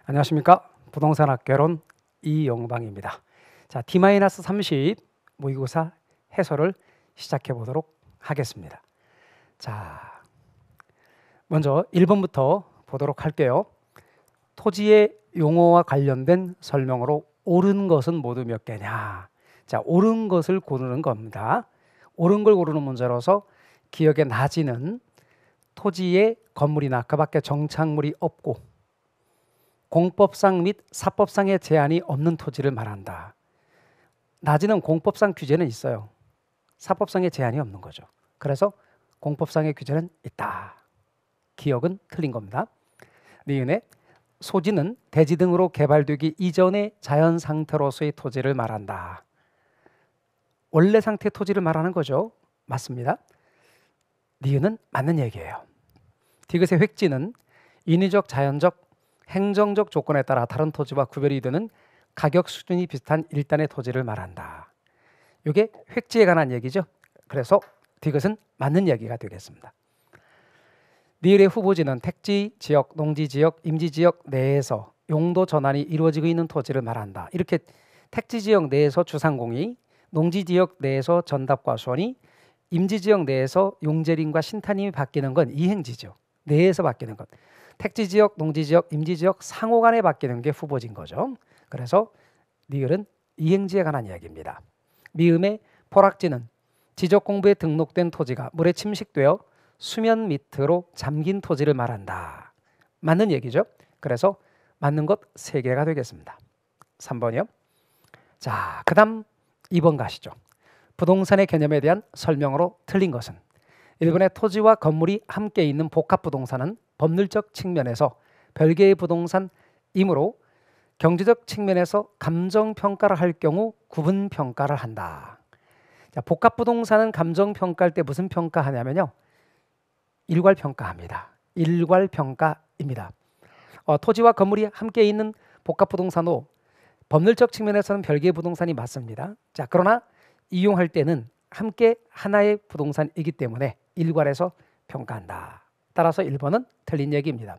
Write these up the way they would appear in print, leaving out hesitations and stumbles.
안녕하십니까. 부동산학개론 이용방입니다. 자, D-30 모의고사 해설을 시작해 보도록 하겠습니다. 자, 먼저 1번부터 보도록 할게요. 토지의 용어와 관련된 설명으로 옳은 것은 모두 몇 개냐. 자, 옳은 것을 고르는 겁니다. 옳은 걸 고르는 문제로서 기억에 나지는 토지에 건물이나 그 밖에 정착물이 없고 공법상 및 사법상의 제한이 없는 토지를 말한다. 낮이는 공법상 규제는 있어요. 사법상의 제한이 없는 거죠. 그래서 공법상의 규제는 있다. 기억은 틀린 겁니다. 니은의 소지는 대지 등으로 개발되기 이전의 자연 상태로서의 토지를 말한다. 원래 상태의 토지를 말하는 거죠. 맞습니다. 니은은 맞는 얘기예요. 디귿의 획지는 인위적, 자연적, 행정적 조건에 따라 다른 토지와 구별이 되는 가격 수준이 비슷한 일단의 토지를 말한다. 이게 획지에 관한 얘기죠. 그래서 디귿은 맞는 얘기가 되겠습니다. 니을의 후보지는 택지 지역, 농지 지역, 임지 지역 내에서 용도 전환이 이루어지고 있는 토지를 말한다. 이렇게 택지 지역 내에서 주상공이, 농지 지역 내에서 전답과 수원이, 임지 지역 내에서 용재림과 신타림이 바뀌는 건 이행지죠. 내에서 바뀌는 것. 택지 지역, 농지 지역, 임지 지역 상호 간에 바뀌는 게 후보지인 거죠. 그래서 니을은 이행지에 관한 이야기입니다. 미음의 포락지는 지적 공부에 등록된 토지가 물에 침식되어 수면 밑으로 잠긴 토지를 말한다. 맞는 얘기죠. 그래서 맞는 것 3개가 되겠습니다. 3번이요. 자, 그 다음 2번 가시죠. 부동산의 개념에 대한 설명으로 틀린 것은 1번의 토지와 건물이 함께 있는 복합부동산은 법률적 측면에서 별개의 부동산이므로 경제적 측면에서 감정평가를 할 경우 구분평가를 한다. 자, 복합부동산은 감정평가할 때 무슨 평가하냐면요. 일괄평가합니다. 일괄평가입니다. 토지와 건물이 함께 있는 복합부동산도 법률적 측면에서는 별개의 부동산이 맞습니다. 자, 그러나 이용할 때는 함께 하나의 부동산이기 때문에 일괄해서 평가한다. 따라서 1번은 틀린 얘기입니다.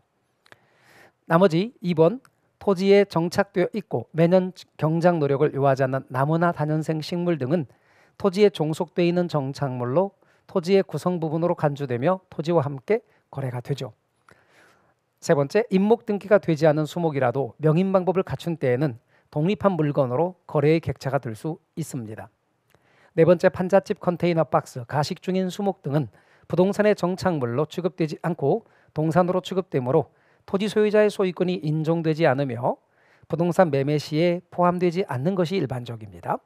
나머지 2번 토지에 정착되어 있고 매년 경작 노력을 요하지 않는 나무나 다년생 식물 등은 토지에 종속되어 있는 정착물로 토지의 구성 부분으로 간주되며 토지와 함께 거래가 되죠. 세 번째, 임목 등기가 되지 않은 수목이라도 명인 방법을 갖춘 때에는 독립한 물건으로 거래의 객체가 될 수 있습니다. 네 번째, 판잣집, 컨테이너 박스, 가식 중인 수목 등은 부동산의 정착물로 취급되지 않고 동산으로 취급되므로 토지 소유자의 소유권이 인정되지 않으며 부동산 매매 시에 포함되지 않는 것이 일반적입니다.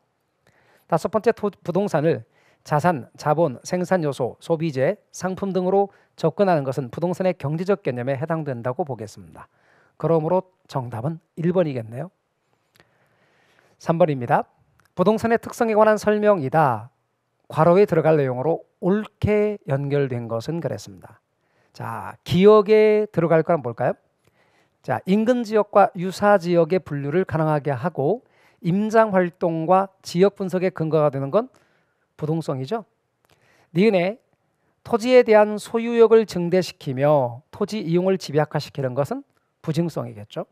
다섯 번째, 부동산을 자산, 자본, 생산 요소, 소비재, 상품 등으로 접근하는 것은 부동산의 경제적 개념에 해당된다고 보겠습니다. 그러므로 정답은 1번이겠네요. 3번입니다. 부동산의 특성에 관한 설명이다. 괄호에 들어갈 내용으로 옳게 연결된 것은 그랬습니다. 자, 기억에 들어갈 거는 뭘까요? 자, 인근 지역과 유사 지역의 분류를 가능하게 하고 임장 활동과 지역 분석의 근거가 되는 건 부동성이죠. 니은에 토지에 대한 소유욕을 증대시키며 토지 이용을 집약화시키는 것은 부증성이겠죠.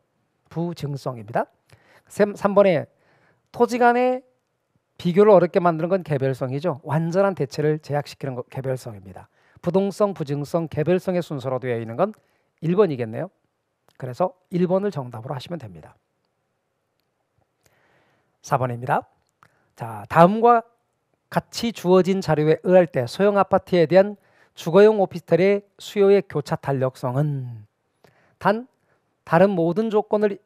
부증성입니다. 3번에 토지 간의 비교를 어렵게 만드는 건 개별성이죠. 완전한 대체를 제약시키는 것 개별성입니다. 부동성, 부증성, 개별성의 순서로 되어 있는 건 1번이겠네요. 그래서 1번을 정답으로 하시면 됩니다. 4번입니다. 자, 다음과 같이 주어진 자료에 의할 때 소형 아파트에 대한 주거용 오피스텔의 수요의 교차 탄력성은 다른 모든 조건은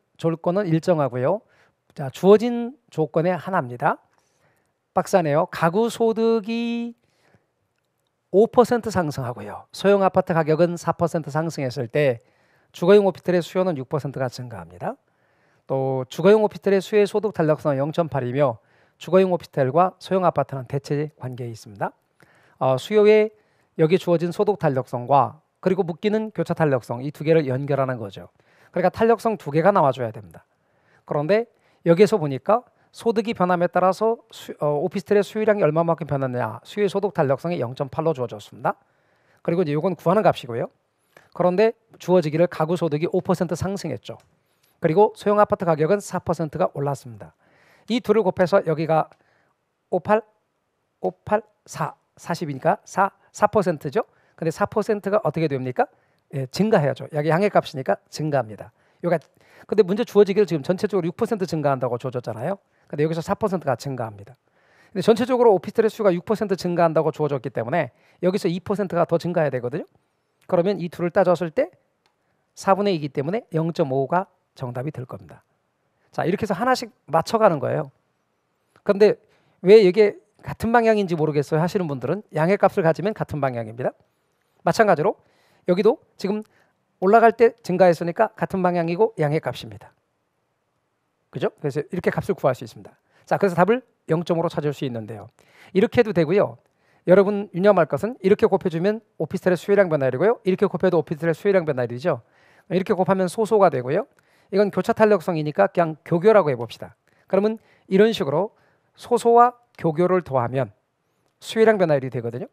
일정하고요. 자, 주어진 조건의 하나입니다. 박사네요. 가구 소득이 5% 상승하고요. 소형 아파트 가격은 4% 상승했을 때 주거용 오피스텔의 수요는 6%가 증가합니다. 또 주거용 오피스텔의 수요의 소득 탄력성은 0.8이며 주거용 오피스텔과 소형 아파트는 대체 관계에 있습니다. 수요에 여기 주어진 소득 탄력성과 그리고 묶이는 교차 탄력성 이 2개를 연결하는 거죠. 그러니까 탄력성 2개가 나와줘야 됩니다. 그런데 여기에서 보니까 소득이 변함에 따라서 오피스텔의 수요량이 얼마만큼 변했느냐, 수요의 소득 탄력성이 0.8로 주어졌습니다. 그리고 이제 이건 구하는 값이고요. 그런데 주어지기를 가구 소득이 5% 상승했죠. 그리고 소형 아파트 가격은 4%가 올랐습니다. 이 둘을 곱해서 여기가 58, 4, 40이니까 4%죠. 근데 4%가 어떻게 됩니까? 예, 증가해야죠. 여기 양해값이니까 증가합니다. 근데 문제 주어지기를 지금 전체적으로 6% 증가한다고 주어졌잖아요. 근데 여기서 4%가 증가합니다. 근데 전체적으로 오피스텔의 수요가 6% 증가한다고 주어졌기 때문에 여기서 2%가 더 증가해야 되거든요. 그러면 이 둘을 따졌을 때 4분의 2이기 때문에 0.5가 정답이 될 겁니다. 자, 이렇게 해서 하나씩 맞춰가는 거예요. 그런데 왜 이게 같은 방향인지 모르겠어요 하시는 분들은 양해값을 가지면 같은 방향입니다. 마찬가지로 여기도 지금 올라갈 때 증가했으니까 같은 방향이고 양해값입니다. 그죠? 그래서 이렇게 값을 구할 수 있습니다. 자, 그래서 답을 0.5로 찾을 수 있는데요. 이렇게 해도 되고요. 여러분 유념할 것은 이렇게 곱해주면 오피스텔의 수요량 변화율이고요. 이렇게 곱해도 오피스텔의 수요량 변화율이죠. 이렇게 곱하면 소소가 되고요. 이건 교차 탄력성이니까 그냥 교교라고 해봅시다. 그러면 이런 식으로 소소와 교교를 더하면 수요량 변화율이 되거든요.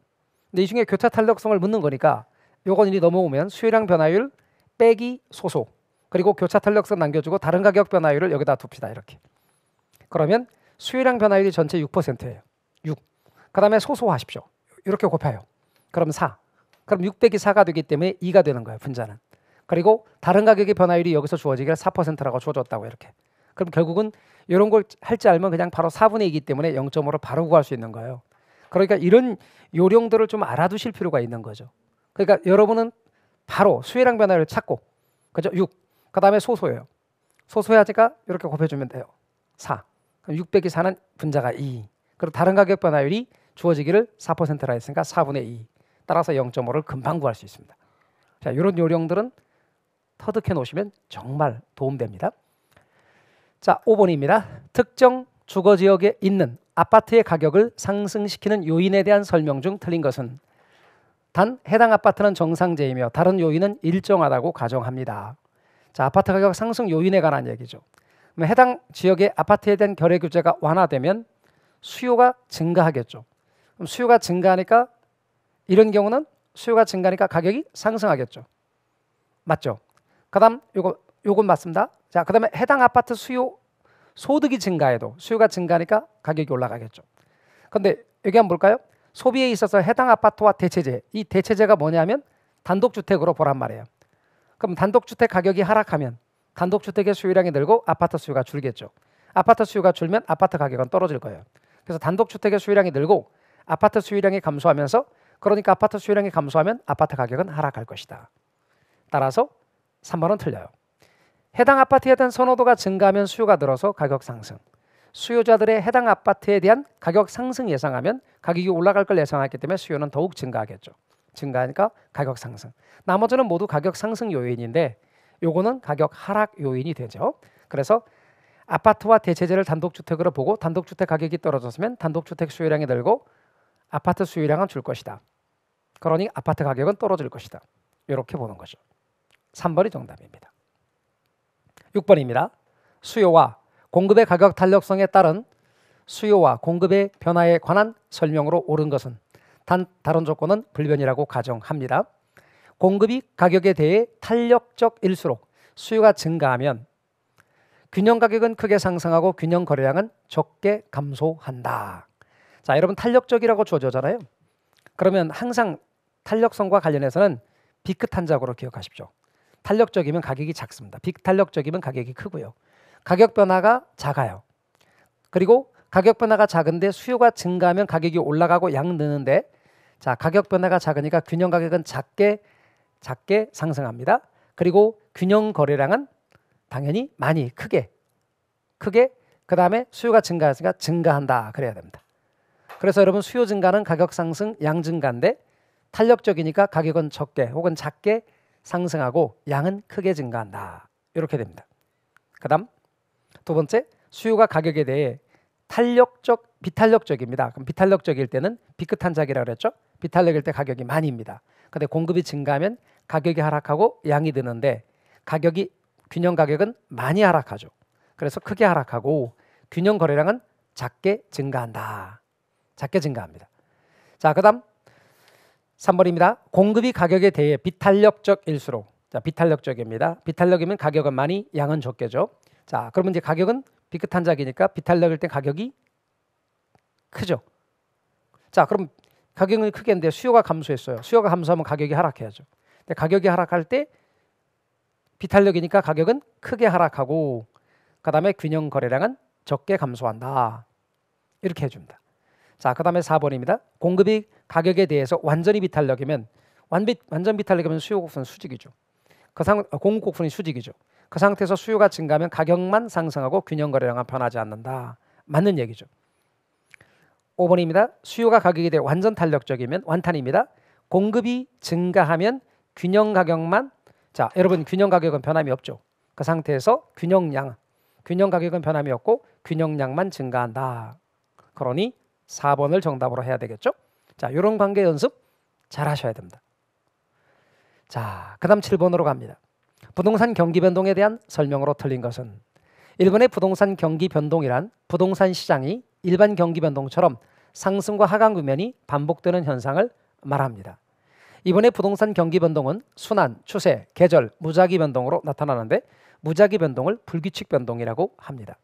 근데 이 중에 교차 탄력성을 묻는 거니까 요건 이리 넘어오면 수요량 변화율 빼기 소소 그리고 교차 탄력성 남겨주고 다른 가격 변화율을 여기다 둡시다. 이렇게. 그러면 수요량 변화율이 전체 6%예요. 6. 그 다음에 소소하십시오. 이렇게 곱해요. 그럼 4. 그럼 6 빼기 4가 되기 때문에 2가 되는 거예요. 분자는. 그리고 다른 가격의 변화율이 여기서 주어지기를 4%라고 주어졌다고 이렇게. 그럼 결국은 이런 걸 할 줄 알면 그냥 바로 4분의 2이기 때문에 0.5로 바로 구할 수 있는 거예요. 그러니까 이런 요령들을 좀 알아두실 필요가 있는 거죠. 그러니까 여러분은 바로 수요량 변화율을 찾고 그죠? 6. 그 다음에 소소예요. 소소해야지가 이렇게 곱해주면 돼요. 4. 그럼 6 빼기 4는 분자가 2. 그리고 다른 가격 변화율이 주어지기를 4%라 했으니까 4분의 2. 따라서 0.5를 금방 구할 수 있습니다. 자, 이런 요령들은 터득해 놓으시면 정말 도움됩니다. 자, 5번입니다. 특정 주거지역에 있는 아파트의 가격을 상승시키는 요인에 대한 설명 중 틀린 것은 단 해당 아파트는 정상제이며 다른 요인은 일정하다고 가정합니다. 자, 아파트 가격 상승 요인에 관한 얘기죠. 해당 지역의 아파트에 대한 결의 규제가 완화되면 수요가 증가하겠죠. 그럼 수요가 증가하니까 이런 경우는 수요가 증가하니까 가격이 상승하겠죠. 맞죠? 그다음 요건 맞습니다. 자, 그다음에 해당 아파트 수요 소득이 증가해도 수요가 증가하니까 가격이 올라가겠죠. 근데 여기 한번 볼까요? 소비에 있어서 해당 아파트와 대체재, 이 대체재가 뭐냐면 단독주택으로 보란 말이에요. 그럼 단독주택 가격이 하락하면 단독주택의 수요량이 늘고 아파트 수요가 줄겠죠. 아파트 수요가 줄면 아파트 가격은 떨어질 거예요. 그래서 단독주택의 수요량이 늘고 아파트 수요량이 감소하면서 그러니까 아파트 수요량이 감소하면 아파트 가격은 하락할 것이다. 따라서 3번은 틀려요. 해당 아파트에 대한 선호도가 증가하면 수요가 늘어서 가격 상승. 수요자들의 해당 아파트에 대한 가격 상승 예상하면 가격이 올라갈 걸 예상했기 때문에 수요는 더욱 증가하겠죠. 증가하니까 가격 상승. 나머지는 모두 가격 상승 요인인데 요거는 가격 하락 요인이 되죠. 그래서 아파트와 대체재를 단독주택으로 보고 단독주택 가격이 떨어졌으면 단독주택 수요량이 늘고 아파트 수요량은 줄 것이다. 그러니 아파트 가격은 떨어질 것이다. 이렇게 보는 거죠. 3번이 정답입니다. 6번입니다. 수요와 공급의 가격 탄력성에 따른 수요와 공급의 변화에 관한 설명으로 옳은 것은 단 다른 조건은 불변이라고 가정합니다. 공급이 가격에 대해 탄력적일수록 수요가 증가하면 균형 가격은 크게 상승하고 균형 거래량은 적게 감소한다. 자, 여러분 탄력적이라고 주어졌잖아요. 그러면 항상 탄력성과 관련해서는 비끗한작으로 기억하십시오. 탄력적이면 가격이 작습니다. 비탄력적이면 가격이 크고요. 가격 변화가 작아요. 그리고 가격 변화가 작은데 수요가 증가하면 가격이 올라가고 양 느는데 자, 가격 변화가 작으니까 균형 가격은 작게 상승합니다. 그리고 균형 거래량은 당연히 많이 크게 그 다음에 수요가 증가했으니까 증가한다 그래야 됩니다. 그래서 여러분 수요 증가는 가격 상승 양 증가인데 탄력적이니까 가격은 적게 혹은 작게 상승하고 양은 크게 증가한다. 이렇게 됩니다. 그 다음 두 번째 수요가 가격에 대해 탄력적, 비탄력적입니다. 그럼 비탄력적일 때는 비끗한작이라고 그랬죠. 비탄력일 때 가격이 많이입니다. 근데 공급이 증가하면 가격이 하락하고 양이 드는데 균형 가격은 많이 하락하죠. 그래서 크게 하락하고 균형 거래량은 작게 증가한다. 작게 증가합니다. 자, 그 다음 3번입니다. 공급이 가격에 대해 비탄력적일수록 자, 비탄력적입니다. 비탄력이면 가격은 많이, 양은 적겠죠. 자, 그러면 이제 가격은 비끗한작이니까 비탄력일 때 가격이 크죠. 자, 그럼 가격은 크겠는데 수요가 감소했어요. 수요가 감소하면 가격이 하락해야죠. 근데 가격이 하락할 때 비탄력이니까 가격은 크게 하락하고 그다음에 균형 거래량은 적게 감소한다. 이렇게 해줍니다. 자, 그다음에 4번입니다. 공급이 가격에 대해서 완전히 비탄력이면 완전 비탄력이면 수요 곡선은 수직이죠. 공급 곡선이 수직이죠. 그 상태에서 수요가 증가하면 가격만 상승하고 균형 거래량은 변하지 않는다. 맞는 얘기죠. 5번입니다. 수요가 가격에 대해 완전 탄력적이면 완탄입니다. 공급이 증가하면 균형 가격만, 자, 여러분 균형 가격은 변함이 없죠. 그 상태에서 균형 가격은 변함이 없고 균형량만 증가한다. 그러니 4번을 정답으로 해야 되겠죠. 자, 이런 관계 연습 잘 하셔야 됩니다. 자, 그 다음 7번으로 갑니다. 부동산 경기 변동에 대한 설명으로 틀린 것은 1번의 부동산 경기 변동이란 부동산 시장이 일반 경기 변동처럼 상승과 하강 국면이 반복되는 현상을 말합니다. 2번의 부동산 경기 변동은 순환, 추세, 계절, 무작위 변동으로 나타나는데 무작위 변동을 불규칙 변동이라고 합니다.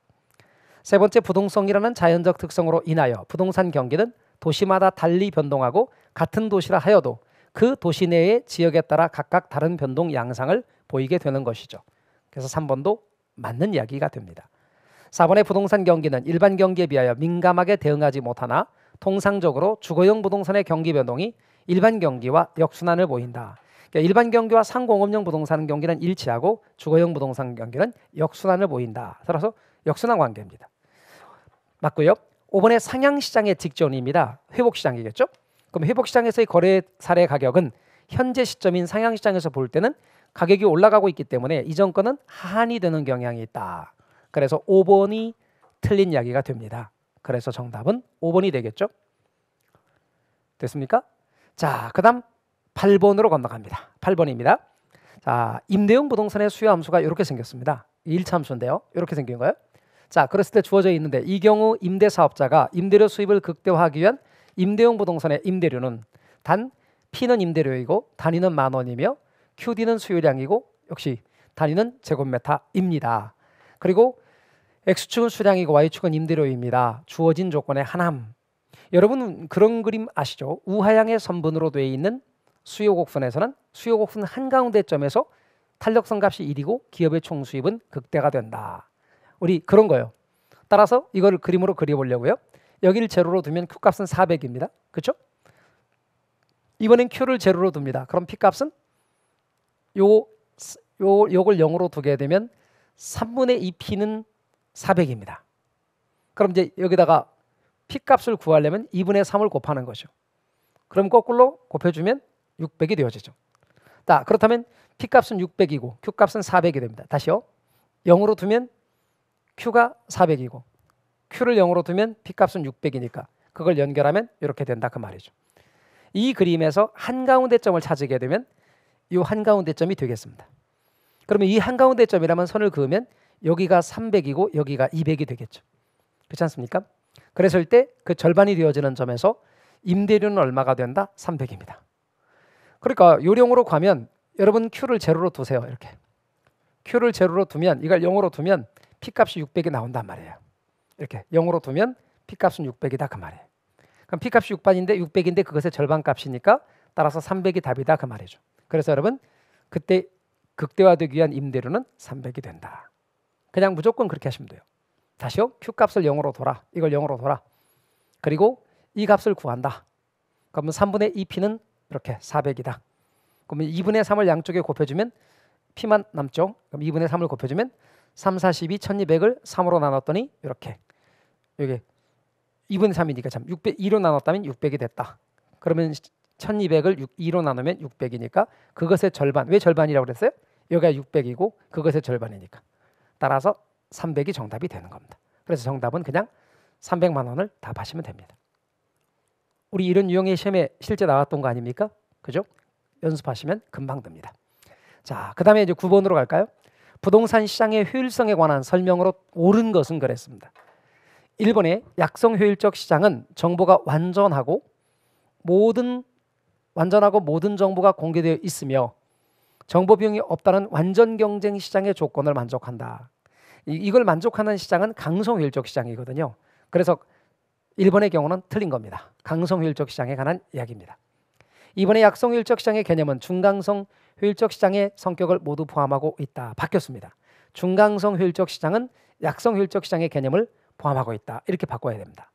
세 번째, 부동성이라는 자연적 특성으로 인하여 부동산 경기는 도시마다 달리 변동하고 같은 도시라 하여도 그 도시 내의 지역에 따라 각각 다른 변동 양상을 보이게 되는 것이죠. 그래서 3번도 맞는 이야기가 됩니다. 4번의 부동산 경기는 일반 경기에 비하여 민감하게 대응하지 못하나 통상적으로 주거용 부동산의 경기 변동이 일반 경기와 역순환을 보인다. 그러니까 일반 경기와 상공업용 부동산 경기는 일치하고 주거용 부동산 경기는 역순환을 보인다. 따라서 역순환 관계입니다. 맞고요. 5번의 상향시장의 직전입니다. 회복시장이겠죠. 그럼 회복시장에서의 거래 사례 가격은 현재 시점인 상향시장에서 볼 때는 가격이 올라가고 있기 때문에 이전 거는 하한이 되는 경향이 있다. 그래서 5번이 틀린 이야기가 됩니다. 그래서 정답은 5번이 되겠죠. 됐습니까? 자, 그 다음 8번으로 건너갑니다. 8번입니다. 자, 임대용 부동산의 수요 함수가 이렇게 생겼습니다. 1차 함수인데요. 이렇게 생긴 거예요. 자, 그랬을 때 주어져 있는데 이 경우 임대사업자가 임대료 수입을 극대화하기 위한 임대용 부동산의 임대료는 단 P는 임대료이고 단위는 10,000원이며 QD는 수요량이고 역시 단위는 제곱미터입니다. 그리고 X축은 수량이고 Y축은 임대료입니다. 주어진 조건의 하남. 여러분 그런 그림 아시죠? 우하향의 선분으로 되어 있는 수요곡선에서는 수요곡선 한가운데 점에서 탄력성 값이 1이고 기업의 총수입은 극대가 된다. 우리 그런 거예요. 따라서 이걸 그림으로 그려보려고요. 여기를 제로로 두면 Q값은 400입니다. 그렇죠? 이번엔 Q를 제로로 둡니다. 그럼 P값은 요걸 0으로 두게 되면 3분의 2P는 400입니다. 그럼 이제 여기다가 P값을 구하려면 2분의 3을 곱하는 거죠. 그럼 거꾸로 곱해주면 600이 되어지죠. 자, 그렇다면 P값은 600이고 Q값은 400이 됩니다. 다시요. 0으로 두면 Q가 400이고 Q를 0으로 두면 P값은 600이니까 그걸 연결하면 이렇게 된다 그 말이죠. 이 그림에서 한가운데 점을 찾게 되면 이 한가운데 점이 되겠습니다. 그러면 이 한가운데 점이라면 선을 그으면 여기가 300이고 여기가 200이 되겠죠. 그렇지 않습니까? 그랬을 때 그 절반이 되어지는 점에서 임대료는 얼마가 된다? 300입니다. 그러니까 요령으로 가면 여러분 Q를 제로로 두세요. 이렇게 Q를 제로로 두면 이걸 0으로 두면 P값이 600이 나온단 말이에요. 이렇게 0으로 두면 P값은 600이다 그 말이에요. 그럼 P값이 600인데 그것의 절반값이니까 따라서 300이 답이다 그 말이죠. 그래서 여러분 그때 극대화되기 위한 임대료는 300이 된다. 그냥 무조건 그렇게 하시면 돼요. 다시요. Q값을 0으로 둬라. 이걸 0으로 둬라. 그리고 이 값을 구한다. 그러면 3분의 2P는 이렇게 400이다. 그러면 2분의 3을 양쪽에 곱해주면 P만 남죠. 그럼 2분의 3을 곱해주면 3, 42, 1200을 3으로 나눴더니 이렇게 여기 2분의 3이니까 참 2로 나눴다면 600이 됐다. 그러면 1200을 2로 나누면 600이니까 그것의 절반. 왜 절반이라고 그랬어요? 여기가 600이고 그것의 절반이니까. 따라서 300이 정답이 되는 겁니다. 그래서 정답은 그냥 300만 원을 답하시면 됩니다. 우리 이런 유형의 시험에 실제 나왔던 거 아닙니까? 그죠? 연습하시면 금방 됩니다. 자, 그 다음에 이제 9번으로 갈까요? 부동산 시장의 효율성에 관한 설명으로 옳은 것은 그랬습니다. 1번의 약성 효율적 시장은 정보가 완전하고 모든 정보가 공개되어 있으며 정보 비용이 없다는 완전 경쟁 시장의 조건을 만족한다. 이걸 만족하는 시장은 강성효율적 시장이거든요. 그래서 1번의 경우는 틀린 겁니다. 강성효율적 시장에 관한 이야기입니다. 2번의 약성효율적 시장의 개념은 중강성 효율적 시장의 성격을 모두 포함하고 있다. 바뀌었습니다. 중강성 효율적 시장은 약성 효율적 시장의 개념을 포함하고 있다. 이렇게 바꿔야 됩니다.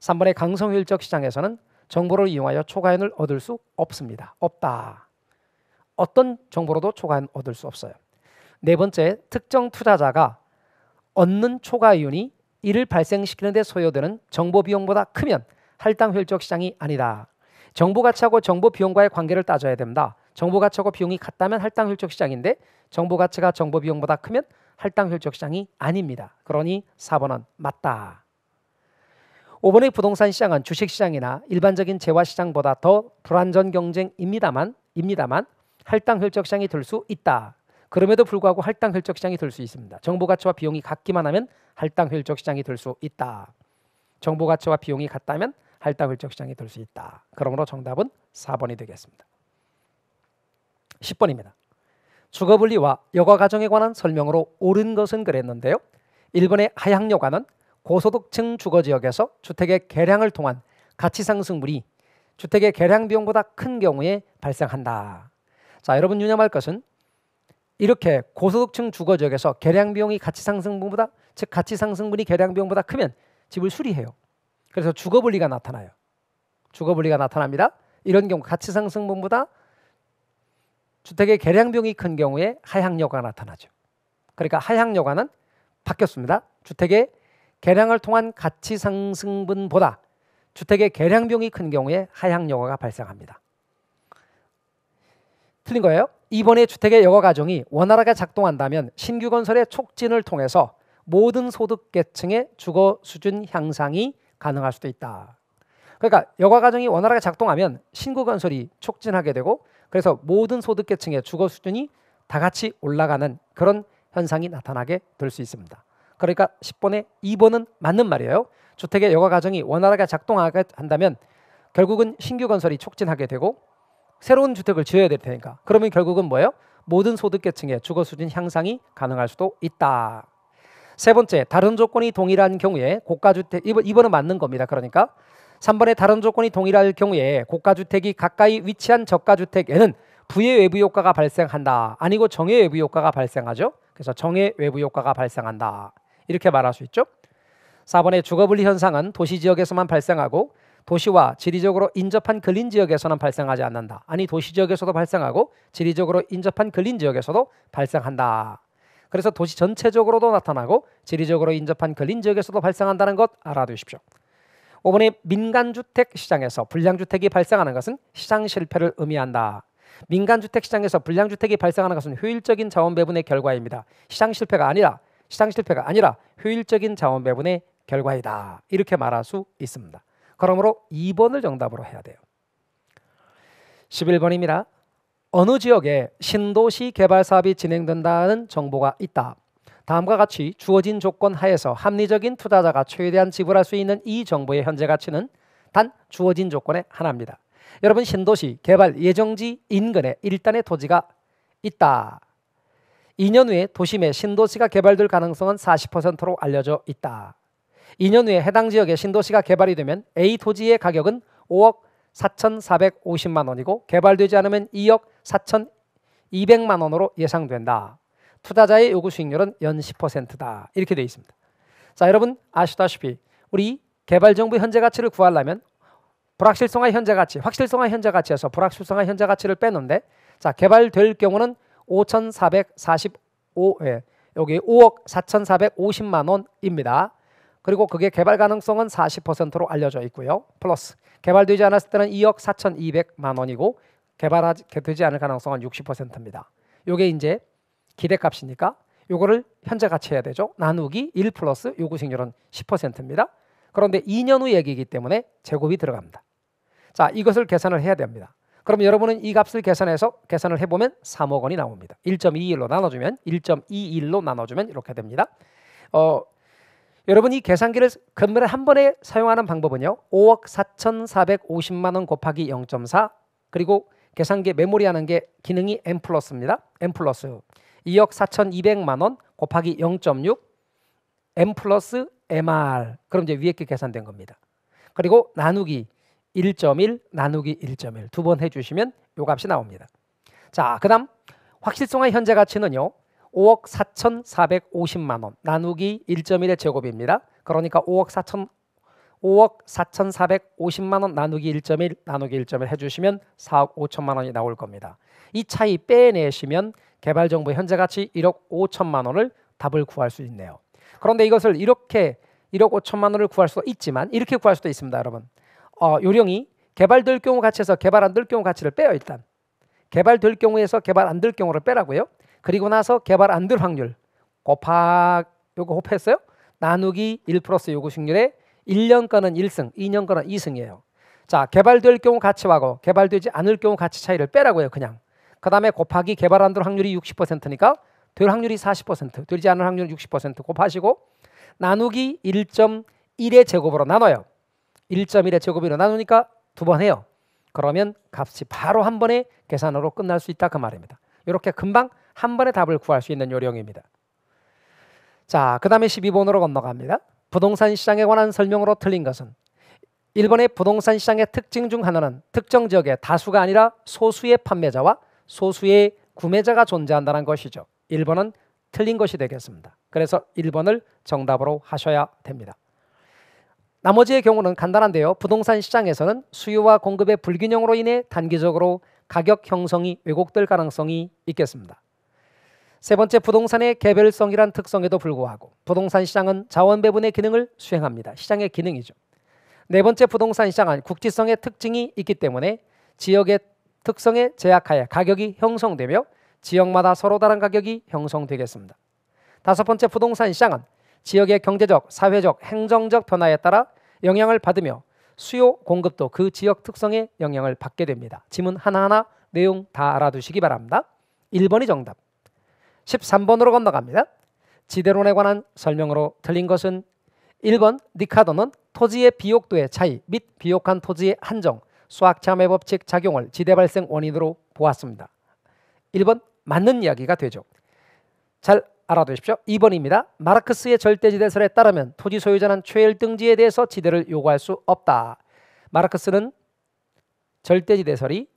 3번의 강성 효율적 시장에서는 정보를 이용하여 초과이익을 얻을 수 없습니다. 없다. 어떤 정보로도 초과이익을 얻을 수 없어요. 네 번째, 특정 투자자가 얻는 초과이윤이 이를 발생시키는 데 소요되는 정보 비용보다 크면 할당 효율적 시장이 아니다. 정보 가치하고 정보 비용과의 관계를 따져야 됩니다. 정보 가치하고 비용이 같다면 할당 효율적 시장인데 정보 가치가 정보 비용보다 크면 할당 효율적 시장이 아닙니다. 그러니 4번은 맞다. 5번의 부동산 시장은 주식 시장이나 일반적인 재화 시장보다 더 불완전 경쟁입니다만 할당 효율적 시장이 될 수 있다. 그럼에도 불구하고 할당 효율적 시장이 될 수 있습니다. 정보 가치와 비용이 같기만 하면 할당 효율적 시장이 될 수 있다. 정보 가치와 비용이 같다면 할당 효율적 시장이 될 수 있다. 그러므로 정답은 4번이 되겠습니다. 10번입니다. 주거분리와 여가가정에 관한 설명으로 옳은 것은 그랬는데요. 1번의 하향여가는 고소득층 주거지역에서 주택의 개량을 통한 가치상승분이 주택의 개량 비용보다 큰 경우에 발생한다. 자, 여러분 유념할 것은 이렇게 고소득층 주거지역에서 개량 비용이 가치상승분보다, 즉 가치상승분이 개량 비용보다 크면 집을 수리해요. 그래서 주거분리가 나타나요. 주거분리가 나타납니다. 이런 경우 가치상승분보다 주택의 개량 비용이 큰 경우에 하향여가가 나타나죠. 그러니까 하향여가는 바뀌었습니다. 주택의 개량을 통한 가치상승분보다 주택의 개량 비용이 큰 경우에 하향여가가 발생합니다. 틀린 거예요. 2번의 주택의 여가가정이 원활하게 작동한다면 신규 건설의 촉진을 통해서 모든 소득계층의 주거 수준 향상이 가능할 수도 있다. 그러니까 여가가정이 원활하게 작동하면 신규 건설이 촉진하게 되고 그래서 모든 소득계층의 주거 수준이 다 같이 올라가는 그런 현상이 나타나게 될 수 있습니다. 그러니까 10번의 2번은 맞는 말이에요. 주택의 여가가정이 원활하게 작동하게 한다면 결국은 신규 건설이 촉진하게 되고 새로운 주택을 지어야 될 테니까 그러면 결국은 뭐예요? 모든 소득계층의 주거 수준 향상이 가능할 수도 있다. 세 번째, 다른 조건이 동일한 경우에 고가주택, 이번은 맞는 겁니다. 그러니까 3번의 다른 조건이 동일할 경우에 고가주택이 가까이 위치한 저가주택에는 부의 외부 효과가 발생한다. 아니고 정의 외부 효과가 발생하죠. 그래서 정의 외부 효과가 발생한다. 이렇게 말할 수 있죠. 4번의 주거분리 현상은 도시지역에서만 발생하고 도시와 지리적으로 인접한 근린지역에서는 발생하지 않는다. 아니 도시지역에서도 발생하고 지리적으로 인접한 근린지역에서도 발생한다. 그래서 도시 전체적으로도 나타나고 지리적으로 인접한 근린지역에서도 발생한다는 것 알아두십시오. 5번의 민간주택 시장에서 불량주택이 발생하는 것은 시장 실패를 의미한다. 민간주택 시장에서 불량주택이 발생하는 것은 효율적인 자원 배분의 결과입니다. 시장 실패가 아니라 효율적인 자원 배분의 결과이다. 이렇게 말할 수 있습니다. 그러므로 2번을 정답으로 해야 돼요. 11번입니다. 어느 지역에 신도시 개발 사업이 진행된다는 정보가 있다. 다음과 같이 주어진 조건 하에서 합리적인 투자자가 최대한 지불할 수 있는 이 정보의 현재 가치는 단 주어진 조건의 하나입니다. 여러분 신도시 개발 예정지 인근에 일단의 토지가 있다. 2년 후에 도심에 신도시가 개발될 가능성은 40%로 알려져 있다. 2년 후에 해당 지역에 신도시가 개발이 되면 A 토지의 가격은 5억 4,450만 원이고 개발되지 않으면 2억 4,200만 원으로 예상된다. 투자자의 요구 수익률은 연 10%다. 이렇게 되어 있습니다. 자, 여러분 아시다시피 우리 개발정보 현재 가치를 구하려면 불확실성화 현재 가치, 확실성화 현재 가치에서 불확실성화 현재 가치를 빼는데 자, 개발될 경우는 5,445 여기 5억 4,450만 원입니다. 그리고 그게 개발 가능성은 40%로 알려져 있고요. 플러스 개발되지 않았을 때는 2억 4,200만 원이고 개발되지 않을 가능성은 60%입니다. 이게 이제 기대값이니까 요거를 현재 가치 해야 되죠. 나누기 1 플러스 요구 수익률은 10%입니다. 그런데 2년 후 얘기이기 때문에 제곱이 들어갑니다. 자, 이것을 계산을 해야 됩니다. 그럼 여러분은 이 값을 계산을 해보면 3억 원이 나옵니다. 1.21로 나눠주면 이렇게 됩니다. 여러분 이 계산기를 근본에 한 번에 사용하는 방법은요. 5억 4,450만 원 곱하기 0.4 그리고 계산기 메모리 하는 게 기능이 n 플러스입니다. n 플러스 2억 4,200만 원 곱하기 0.6 n 플러스 mr. 그럼 이제 위에 게 계산된 겁니다. 그리고 나누기 1.1 나누기 1.1 두 번 해주시면 요 값이 나옵니다. 자, 그 다음 확실성의 현재 가치는요 5억 4,450만 원 나누기 1.1의 제곱입니다. 그러니까 5억 4,450만 원 나누기 1.1 나누기 1.1 해주시면 4억 5천만 원이 나올 겁니다. 이 차이 빼내시면 개발정보 현재 가치 1억 5천만 원을 답을 구할 수 있네요. 그런데 이것을 이렇게 1억 5천만 원을 구할 수도 있지만 이렇게 구할 수도 있습니다. 여러분 요령이 개발될 경우 가치에서 개발 안 될 경우 가치를 빼요. 일단 개발될 경우에서 개발 안 될 경우를 빼라고요. 그리고 나서 개발 안 될 확률 요거 곱했어요. 나누기 1 플러스 요구식률에 1년 거는 1승 2년 거는 2승이에요. 자, 개발될 경우 가치하고 개발되지 않을 경우 가치 차이를 빼라고요. 그냥 그 다음에 곱하기 개발 안 될 확률이 60%니까 될 확률이 40% 되지 않을 확률 60% 곱하시고 나누기 1.1의 제곱으로 나눠요. 1.1의 제곱으로 나누니까 두 번 해요. 그러면 값이 바로 한 번에 계산으로 끝날 수 있다 그 말입니다. 이렇게 금방 한 번에 답을 구할 수 있는 요령입니다. 자, 그 다음에 12번으로 건너갑니다. 부동산 시장에 관한 설명으로 틀린 것은 1번의 부동산 시장의 특징 중 하나는 특정 지역에 다수가 아니라 소수의 판매자와 소수의 구매자가 존재한다는 것이죠. 1번은 틀린 것이 되겠습니다. 그래서 1번을 정답으로 하셔야 됩니다. 나머지의 경우는 간단한데요. 부동산 시장에서는 수요와 공급의 불균형으로 인해 단기적으로 가격 형성이 왜곡될 가능성이 있겠습니다. 세 번째, 부동산의 개별성이란 특성에도 불구하고 부동산 시장은 자원 배분의 기능을 수행합니다. 시장의 기능이죠. 네 번째, 부동산 시장은 국지성의 특징이 있기 때문에 지역의 특성에 제약하여 가격이 형성되며 지역마다 서로 다른 가격이 형성되겠습니다. 다섯 번째, 부동산 시장은 지역의 경제적, 사회적, 행정적 변화에 따라 영향을 받으며 수요, 공급도 그 지역 특성에 영향을 받게 됩니다. 지문 하나하나 내용 다 알아두시기 바랍니다. 1번이 정답. 13번으로 건너갑니다. 지대론에 관한 설명으로 틀린 것은 1번 리카도는 토지의 비옥도의 차이 및 비옥한 토지의 한정, 수학자매 법칙 작용을 지대 발생 원인으로 보았습니다. 1번 맞는 이야기가 되죠. 잘 알아두십시오. 2번입니다. 마르크스의 절대지대설에 따르면 토지 소유자는 최일등지에 대해서 지대를 요구할 수 없다. 마르크스는 절대지대설이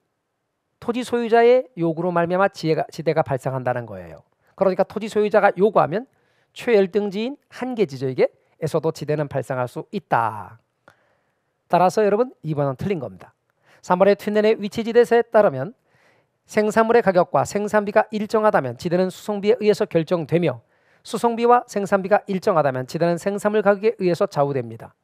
토지 소유자의 요구로 말미암아 지대가 발생한다는 거예요. 그러니까 토지 소유자가 요구하면 최일등지인 한계 지역에서도 지대는 발생할 수 있다. 따라서 여러분 2번은 틀린 겁니다. 3번의 튠넨의 위치지대설에 따르면 생산물의 가격과 생산비가 일정하다면 지대는 수송비에 의해서 결정되며 수송비와 생산비가 일정하다면 지대는 생산물 가격에 의해서 좌우됩니다.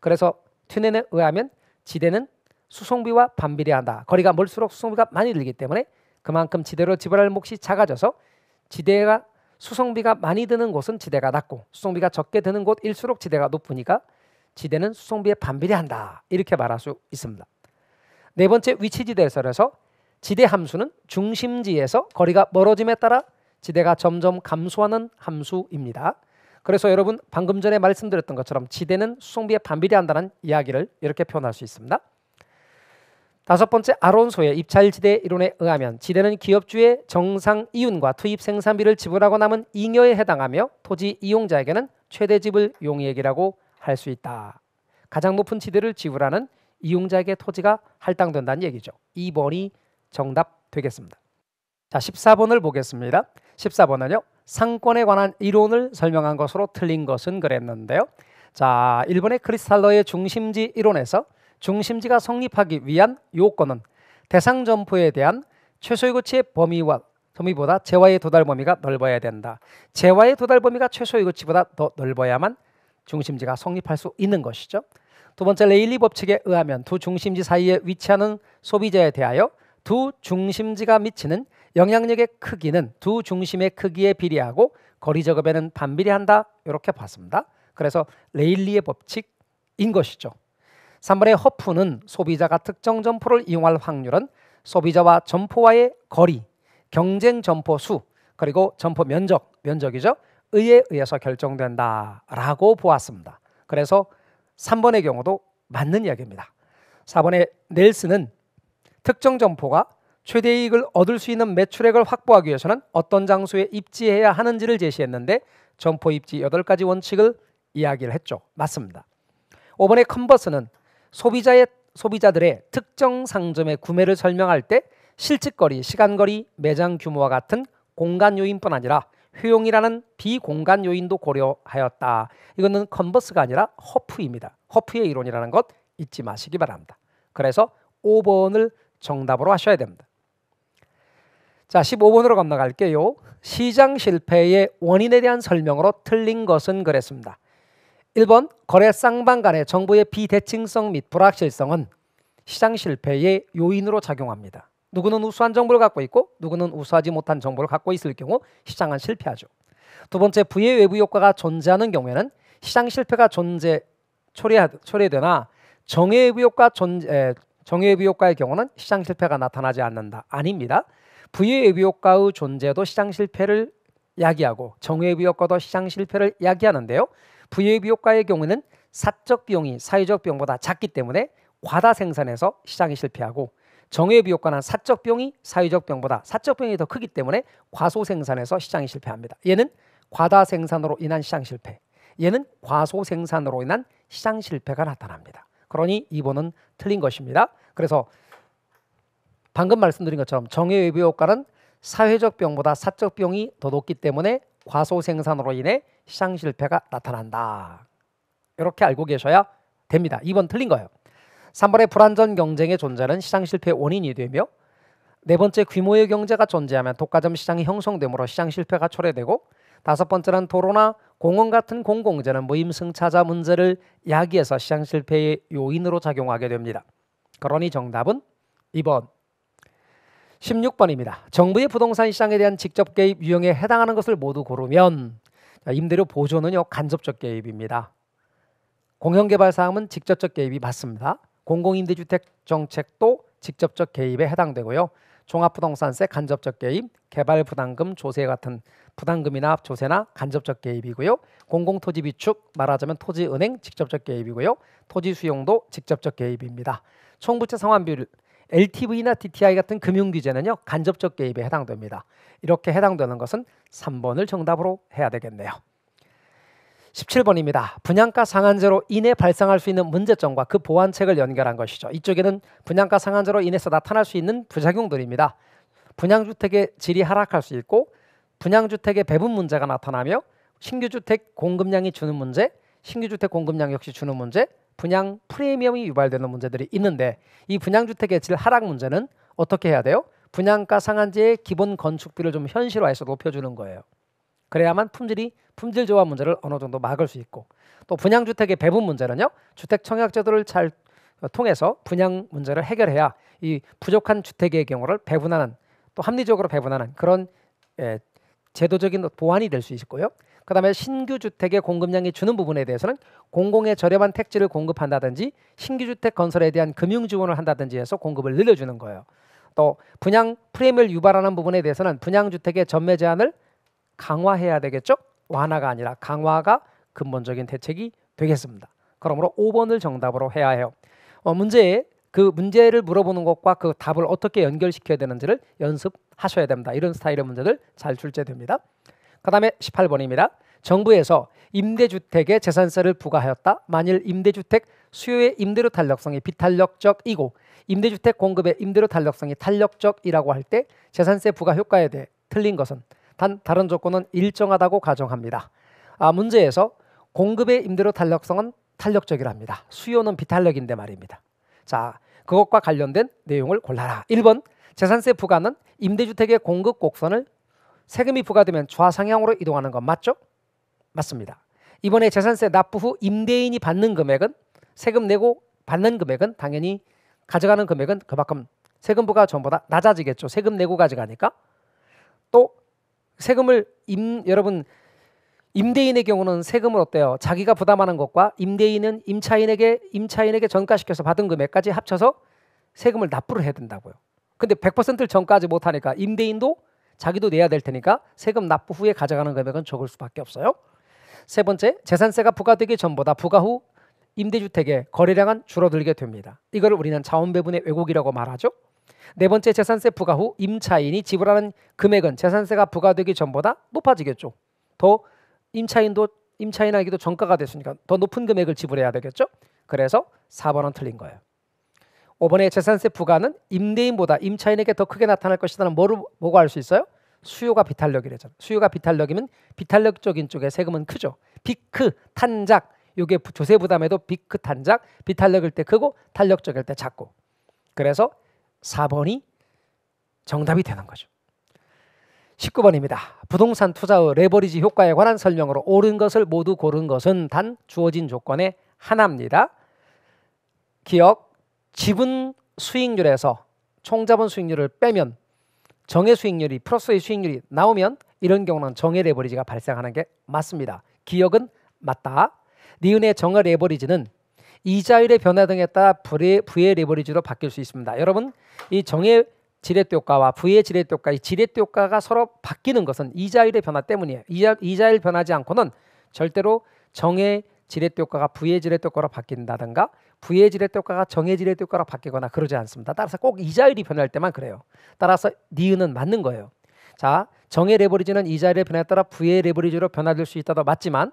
그래서 튠넨에 의하면 지대는 수송비와 반비례한다. 거리가 멀수록 수송비가 많이 들기 때문에 그만큼 지대로 지불할 몫이 작아져서 지대가 수송비가 많이 드는 곳은 지대가 낮고 수송비가 적게 드는 곳일수록 지대가 높으니까 지대는 수송비에 반비례한다. 이렇게 말할 수 있습니다. 네 번째, 위치지대설에서 지대 함수는 중심지에서 거리가 멀어짐에 따라 지대가 점점 감소하는 함수입니다. 그래서 여러분 방금 전에 말씀드렸던 것처럼 지대는 수송비에 반비례한다는 이야기를 이렇게 표현할 수 있습니다. 다섯 번째, 아론소의 입찰지대 이론에 의하면 지대는 기업주의 정상 이윤과 투입 생산비를 지불하고 남은 잉여에 해당하며 토지 이용자에게는 최대 지불 용이액이라고 할 수 있다. 가장 높은 지대를 지불하는 이용자에게 토지가 할당된다는 얘기죠. 2번이 정답 되겠습니다. 자, 14번을 보겠습니다. 14번은요. 상권에 관한 이론을 설명한 것으로 틀린 것은 그랬는데요. 자, 1번의 크리스탈러의 중심지 이론에서 중심지가 성립하기 위한 요건은 대상 점포에 대한 최소의 거치의 범위보다 재화의 도달 범위가 넓어야 된다. 재화의 도달 범위가 최소의 거치보다 더 넓어야만 중심지가 성립할 수 있는 것이죠. 두 번째, 레일리 법칙에 의하면 두 중심지 사이에 위치하는 소비자에 대하여 두 중심지가 미치는 영향력의 크기는 두 중심의 크기에 비례하고 거리 제곱에는 반비례한다. 이렇게 봤습니다. 그래서 레일리의 법칙인 것이죠. 3번의 허프는 소비자가 특정 점포를 이용할 확률은 소비자와 점포와의 거리, 경쟁 점포 수, 그리고 점포 면적이죠. 의에 의해서 결정된다라고 보았습니다. 그래서 3번의 경우도 맞는 이야기입니다. 4번의 넬슨은 특정 점포가 최대 이익을 얻을 수 있는 매출액을 확보하기 위해서는 어떤 장소에 입지해야 하는지를 제시했는데 점포 입지 8가지 원칙을 이야기를 했죠. 맞습니다. 5번의 컨버스는 소비자들의 특정 상점의 구매를 설명할 때 실측거리, 시간거리, 매장 규모와 같은 공간 요인뿐 아니라 효용이라는 비공간 요인도 고려하였다. 이거는 컨버스가 아니라 허프입니다. 허프의 이론이라는 것 잊지 마시기 바랍니다. 그래서 5번을 정답으로 하셔야 됩니다. 자, 15번으로 건너갈게요. 시장 실패의 원인에 대한 설명으로 틀린 것은 그랬습니다. 1번 거래 쌍방 간의 정보의 비대칭성 및 불확실성은 시장 실패의 요인으로 작용합니다. 누구는 우수한 정보를 갖고 있고 누구는 우수하지 못한 정보를 갖고 있을 경우 시장은 실패하죠. 두 번째, 부의 외부 효과가 존재하는 경우에는 시장 실패가 초래되나 정의 외부 효과의 경우는 시장 실패가 나타나지 않는다. 아닙니다. 부의 외부 효과의 존재도 시장 실패를 야기하고 정의 외부 효과도 시장 실패를 야기하는데요. 부의 외부 효과의 경우는 사적 비용이 사회적 비용보다 작기 때문에 과다 생산해서 시장이 실패하고, 정의 외부 효과는 사적 비용이 사회적 비용보다 사적 비용이 더 크기 때문에 과소 생산해서 시장이 실패합니다. 얘는 과다 생산으로 인한 시장 실패, 얘는 과소 생산으로 인한 시장 실패가 나타납니다. 그러니 2번은 틀린 것입니다. 그래서 방금 말씀드린 것처럼 정의 외부 효과는 사회적 비용보다 사적 비용이 더 높기 때문에 과소 생산으로 인해 시장 실패가 나타난다. 이렇게 알고 계셔야 됩니다. 2번 틀린 거예요. 3번의 불완전 경쟁의 존재는 시장 실패의 원인이 되며, 네 번째, 규모의 경제가 존재하면 독과점 시장이 형성되므로 시장 실패가 초래되고, 다섯 번째는 도로나 공원 같은 공공재는 무임승차자 문제를 야기해서 시장 실패의 요인으로 작용하게 됩니다. 그러니 정답은 2번. 16번입니다. 정부의 부동산 시장에 대한 직접 개입 유형에 해당하는 것을 모두 고르면, 임대료 보조는요 간접적 개입입니다. 공영개발사업은 직접적 개입이 맞습니다. 공공임대주택 정책도 직접적 개입에 해당되고요. 종합부동산세 간접적 개입, 개발부담금, 조세 같은 부담금이나 조세나 간접적 개입이고요. 공공토지비축, 말하자면 토지은행 직접적 개입이고요. 토지수용도 직접적 개입입니다. 총부채 상환비율, LTV나 DTI 같은 금융규제는요 간접적 개입에 해당됩니다. 이렇게 해당되는 것은 3번을 정답으로 해야 되겠네요. 17번입니다. 분양가 상한제로 인해 발생할 수 있는 문제점과 그 보완책을 연결한 것이죠. 이쪽에는 분양가 상한제로 인해서 나타날 수 있는 부작용들입니다. 분양주택의 질이 하락할 수 있고, 분양주택의 배분 문제가 나타나며, 신규주택 공급량이 주는 문제, 신규주택 공급량 역시 주는 문제, 분양 프리미엄이 유발되는 문제들이 있는데, 이 분양주택의 질 하락 문제는 어떻게 해야 돼요? 분양가 상한제의 기본 건축비를 좀 현실화해서 높여주는 거예요. 그래야만 품질 조화 문제를 어느 정도 막을 수 있고, 또 분양주택의 배분 문제는요 주택청약제도를 잘 통해서 분양 문제를 해결해야 이 부족한 주택의 경우를 배분하는, 또 합리적으로 배분하는 그런 제도적인 보완이 될 수 있고요. 그 다음에 신규 주택의 공급량이 주는 부분에 대해서는 공공의 저렴한 택지를 공급한다든지 신규 주택 건설에 대한 금융 지원을 한다든지 해서 공급을 늘려주는 거예요. 또 분양 프레임을 유발하는 부분에 대해서는 분양주택의 전매 제한을 강화해야 되겠죠. 완화가 아니라 강화가 근본적인 대책이 되겠습니다. 그러므로 5번을 정답으로 해야 해요. 그 문제를 물어보는 것과 그 답을 어떻게 연결시켜야 되는지를 연습하셔야 됩니다. 이런 스타일의 문제들 잘 출제됩니다. 그 다음에 18번입니다. 정부에서 임대주택에 재산세를 부과하였다. 만일 임대주택 수요의 임대료 탄력성이 비탄력적이고 임대주택 공급의 임대료 탄력성이 탄력적이라고 할 때 재산세 부과 효과에 대해 틀린 것은 단 다른 조건은 일정하다고 가정합니다. 문제에서 공급의 임대료 탄력성은 탄력적이랍니다. 수요는 비탄력인데 말입니다. 자, 그것과 관련된 내용을 골라라. 1번, 재산세 부과는 임대주택의 공급 곡선을 세금이 부과되면 좌상향으로 이동하는 건 맞죠? 맞습니다. 이번에 재산세 납부 후 임대인이 받는 금액은, 세금 내고 받는 금액은 당연히 가져가는 금액은 그만큼 세금 부과 전보다 낮아지겠죠. 세금 내고 가져가니까. 또 세금을 여러분 임대인의 경우는 세금을 어때요? 자기가 부담하는 것과 임대인은 임차인에게 전가시켜서 받은 금액까지 합쳐서 세금을 납부를 해야 된다고요. 근데 100%를 전가하지 못하니까 임대인도 자기도 내야 될 테니까 세금 납부 후에 가져가는 금액은 적을 수밖에 없어요. 세 번째, 재산세가 부과되기 전보다 부과 후 임대주택의 거래량은 줄어들게 됩니다. 이걸 우리는 자원배분의 왜곡이라고 말하죠. 네 번째, 재산세 부과 후 임차인이 지불하는 금액은 재산세가 부과되기 전보다 높아지겠죠. 더 임차인에게도 전가가 됐으니까 더 높은 금액을 지불해야 되겠죠. 그래서 4번은 틀린 거예요. 5번의 재산세 부과는 임대인보다 임차인에게 더 크게 나타날 것이라는 뭐고 알 수 있어요? 수요가 비탄력이래잖아요. 수요가 비탄력이면 비탄력적인 쪽에 세금은 크죠. 비크, 탄작, 요게 조세 부담에도 비크, 탄작, 비탄력일 때 크고 탄력적일 때 작고. 그래서 4번이 정답이 되는 거죠. 19번입니다. 부동산 투자의 레버리지 효과에 관한 설명으로 옳은 것을 모두 고른 것은 단 주어진 조건의 하나입니다. 기억, 지분 수익률에서 총자본 수익률을 빼면 정의 수익률이 플러스의 수익률이 나오면 이런 경우는 정의 레버리지가 발생하는 게 맞습니다. 기억은 맞다. 니은의 정의 레버리지는 이자율의 변화 등에 따라 부의 레버리지로 바뀔 수 있습니다. 여러분, 이 정의 지렛대 효과와 부의 지렛대 효과, 이 지렛대 효과가 서로 바뀌는 것은 이자율의 변화 때문이에요. 이자율 변하지 않고는 절대로 정의 지렛대 효과가 부의 지렛대 효과로 바뀐다든가 부의 지렛대 효과가 정의 지렛대 효과로 바뀌거나 그러지 않습니다. 따라서 꼭 이자율이 변할 때만 그래요. 따라서 니은은 맞는 거예요. 자, 정의 레버리지는 이자율의 변화에 따라 부의 레버리지로 변화될 수 있다도 맞지만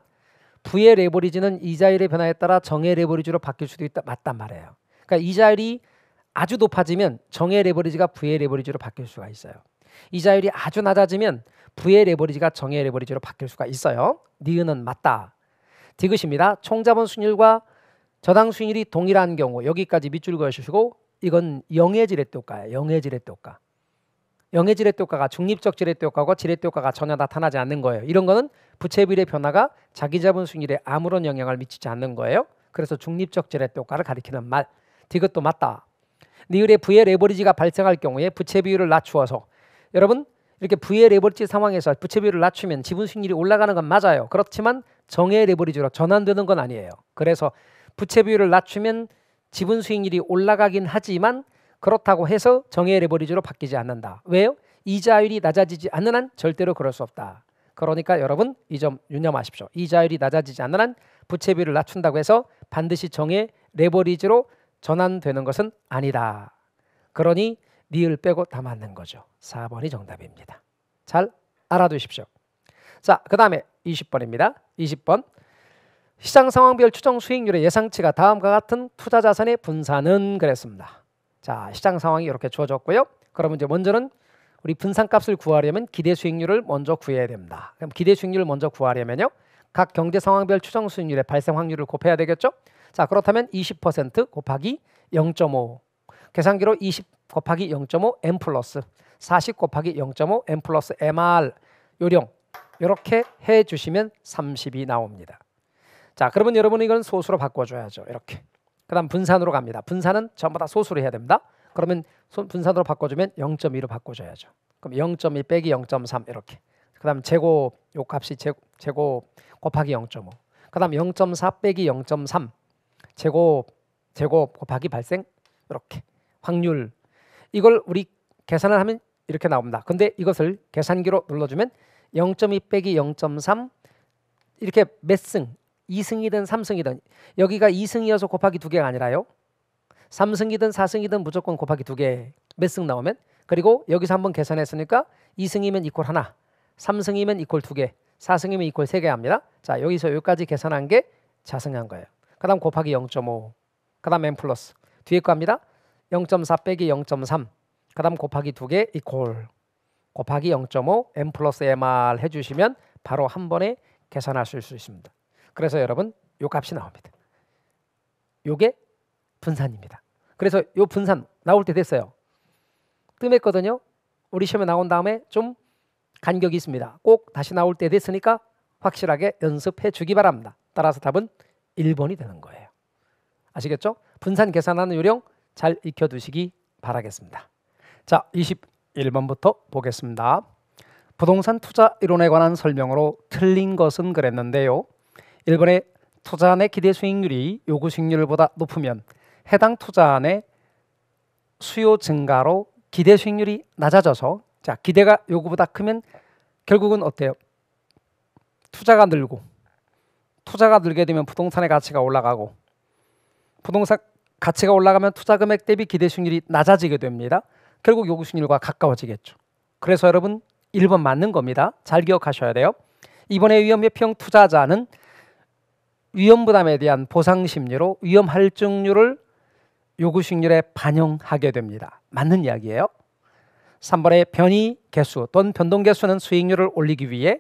부의 레버리지는 이자율의 변화에 따라 정의 레버리지로 바뀔 수도 있다 맞단 말이에요. 그러니까 이자율이 아주 높아지면 정의 레버리지가 부의 레버리지로 바뀔 수가 있어요. 이자율이 아주 낮아지면 부의 레버리지가 정의 레버리지로 바뀔 수가 있어요. 니은은 맞다. 디귿입니다. 총자본 수익률과 저당 수익률이 동일한 경우 여기까지 밑줄 그어주시고 이건 영의 지렛대 효과예요. 영의 지렛대 효과. 영의 지렛대 효과가 중립적 지렛대 효과고 지렛대 효과가 전혀 나타나지 않는 거예요. 이런 거는 부채 비율의 변화가 자기 자본 수익률에 아무런 영향을 미치지 않는 거예요. 그래서 중립적 지렛대 효과를 가리키는 말. 디귿도 맞다. 니을의 부의 레버리지가 발생할 경우에 부채 비율을 낮추어서 여러분 이렇게 부의 레버리지 상황에서 부채 비율을 낮추면 지분 수익률이 올라가는 건 맞아요. 그렇지만 정의 레버리지로 전환되는 건 아니에요. 그래서 부채 비율을 낮추면 지분 수익률이 올라가긴 하지만 그렇다고 해서 정의 레버리지로 바뀌지 않는다. 왜요? 이자율이 낮아지지 않는 한 절대로 그럴 수 없다. 그러니까 여러분 이 점 유념하십시오. 이자율이 낮아지지 않는 한 부채 비율을 낮춘다고 해서 반드시 정의 레버리지로 전환되는 것은 아니다. 그러니 니을 빼고 다 맞는 거죠. 4번이 정답입니다. 잘 알아두십시오. 자, 그 다음에 20번입니다. 20번. 시장 상황별 추정 수익률의 예상치가 다음과 같은 투자 자산의 분산은 그랬습니다. 자, 시장 상황이 이렇게 주어졌고요. 그러면 이제 먼저는 우리 분산값을 구하려면 기대 수익률을 먼저 구해야 됩니다. 그럼 기대 수익률을 먼저 구하려면요. 각 경제 상황별 추정 수익률의 발생 확률을 곱해야 되겠죠. 자, 그렇다면 20% 곱하기 0.5 계산기로 20 곱하기 0.5 m 플러스 40 곱하기 0.5 m 플러스 mr 요령 이렇게 해주시면 30이 나옵니다. 자, 그러면 여러분 이건 소수로 바꿔줘야죠. 이렇게. 그 다음 분산으로 갑니다. 분산은 전부 다 소수로 해야 됩니다. 그러면 분산으로 바꿔주면 0.2로 바꿔줘야죠. 그럼 0.2 빼기 0.3 이렇게. 그 다음 제곱 요 값이 제곱 곱하기 0.5. 그 다음 0.4 빼기 0.3 제곱 곱하기 발생 이렇게. 확률 이걸 우리 계산을 하면 이렇게 나옵니다. 근데 이것을 계산기로 눌러주면 0.2 빼기 0.3 이렇게 몇 승 2승이든 3승이든 여기가 2승이어서 곱하기 2개가 아니라요. 3승이든 4승이든 무조건 곱하기 2개 몇 승 나오면 그리고 여기서 한번 계산했으니까 2승이면 이퀄 하나 3승이면 이퀄 2개 4승이면 이퀄 3개 합니다. 자, 여기서 여기까지 계산한 게 자승한 거예요. 그 다음 곱하기 0.5 그 다음 m 플러스 뒤에 거 합니다. 0.4 빼기 0.3 그 다음 곱하기 2개 이퀄 곱하기 0.5 m 플러스 mr 해주시면 바로 한 번에 계산하실 수 있습니다. 그래서 여러분 요 값이 나옵니다. 요게 분산입니다. 그래서 요 분산 나올 때 됐어요. 뜸했거든요. 우리 시험에 나온 다음에 좀 간격이 있습니다. 꼭 다시 나올 때 됐으니까 확실하게 연습해 주기 바랍니다. 따라서 답은 1번이 되는 거예요. 아시겠죠? 분산 계산하는 요령 잘 익혀두시기 바라겠습니다. 자, 21번부터 보겠습니다. 부동산 투자 이론에 관한 설명으로 틀린 것은 그랬는데요. 1번에 투자안의 기대 수익률이 요구 수익률보다 높으면 해당 투자안의 수요 증가로 기대 수익률이 낮아져서 자, 기대가 요구보다 크면 결국은 어때요? 투자가 늘게 되면 부동산의 가치가 올라가고 부동산 가치가 올라가면 투자 금액 대비 기대 수익률이 낮아지게 됩니다. 결국 요구수익률과 가까워지겠죠. 그래서 여러분 1번 맞는 겁니다. 잘 기억하셔야 돼요. 이번에 위험회피형 투자자는 위험부담에 대한 보상심리로 위험할증률을 요구수익률에 반영하게 됩니다. 맞는 이야기예요. 3번의 변이 개수 또는 변동 개수는 수익률을 올리기 위해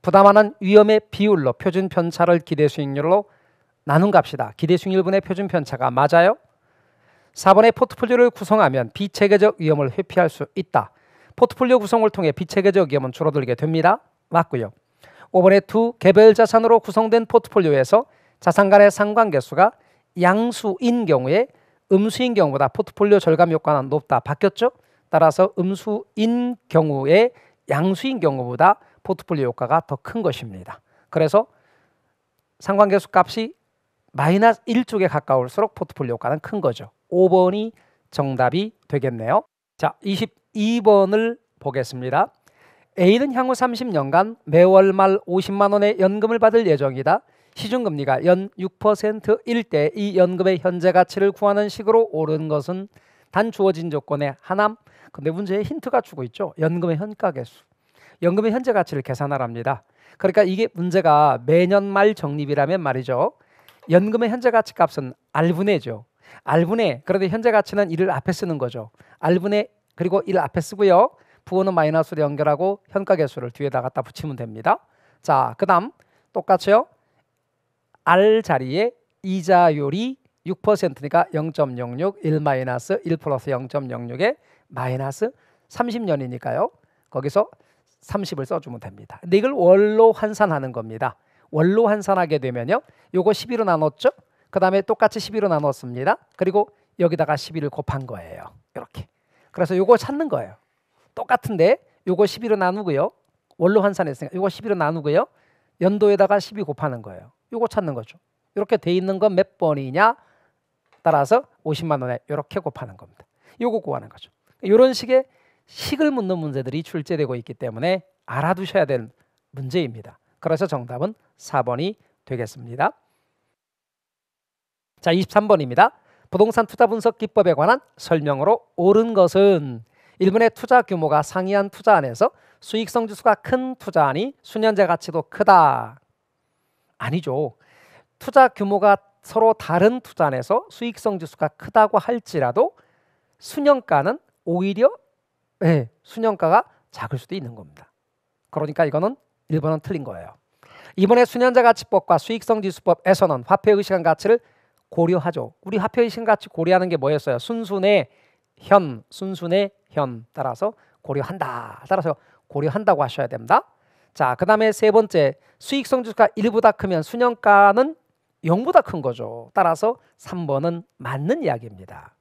부담하는 위험의 비율로 표준 편차를 기대 수익률로 나눈 값이다. 기대 수익률분의 표준 편차가 맞아요. 4번의 포트폴리오를 구성하면 비체계적 위험을 회피할 수 있다. 포트폴리오 구성을 통해 비체계적 위험은 줄어들게 됩니다. 맞고요. 5번의 두 개별 자산으로 구성된 포트폴리오에서 자산 간의 상관계수가 양수인 경우에 음수인 경우보다 포트폴리오 절감 효과는 높다. 바뀌었죠? 따라서 음수인 경우에 양수인 경우보다 포트폴리오 효과가 더 큰 것입니다. 그래서 상관계수 값이 마이너스 1쪽에 가까울수록 포트폴리오 효과는 큰 거죠. 5번이 정답이 되겠네요. 자, 22번을 보겠습니다. A는 향후 30년간 매월 말 50만 원의 연금을 받을 예정이다. 시중금리가 연 6%일 때 이 연금의 현재 가치를 구하는 식으로 오른 것은 단 주어진 조건의 하남. 근데 문제에 힌트가 주고 있죠. 연금의 현가계수. 연금의 현재 가치를 계산하랍니다. 그러니까 이게 문제가 매년 말 적립이라면 말이죠. 연금의 현재 가치 값은 R분의죠. R분의, 그런데 현재 가치는 1을 앞에 쓰는 거죠. R분의 그리고 1 앞에 쓰고요. 부호는 마이너스로 연결하고 현가계수를 뒤에다 갖다 붙이면 됩니다. 자, 그 다음 똑같이요. R 자리에 이자율이 6%니까 0.06, 1 마이너스 1 플러스 0.06에 마이너스 30년이니까요. 거기서 30을 써주면 됩니다. 근데 이걸 월로 환산하는 겁니다. 월로 환산하게 되면요. 요거 12로 나눴죠? 그 다음에 똑같이 12로 나눴습니다. 그리고 여기다가 12를 곱한 거예요. 이렇게. 그래서 요거 찾는 거예요. 똑같은데 요거 12로 나누고요. 월로 환산했으니까 요거 12로 나누고요. 연도에다가 12 곱하는 거예요. 요거 찾는 거죠. 이렇게 돼 있는 건 몇 번이냐? 따라서 50만 원에 이렇게 곱하는 겁니다. 요거 구하는 거죠. 이런 식의 식을 묻는 문제들이 출제되고 있기 때문에 알아두셔야 될 문제입니다. 그래서 정답은 4번이 되겠습니다. 자, 23번입니다. 부동산 투자 분석 기법에 관한 설명으로 옳은 것은 1번의 투자 규모가 상이한 투자안에서 수익성 지수가 큰 투자안이 수년제 가치도 크다. 아니죠. 투자 규모가 서로 다른 투자안에서 수익성 지수가 크다고 할지라도 수년가는 오히려 수년가가 작을 수도 있는 겁니다. 그러니까 이거는 1번은 틀린 거예요. 이번에 수년제 가치법과 수익성 지수법에서는 화폐의 시간 가치를 고려하죠. 우리 화폐의 시간 가치 고려하는 게 뭐였어요? 순순의 현, 순순의 현 따라서 고려한다. 따라서 고려한다고 하셔야 됩니다. 자, 그 다음에 세 번째, 수익성 지수가 1보다 크면 수년가는 0보다 큰 거죠. 따라서 3번은 맞는 이야기입니다.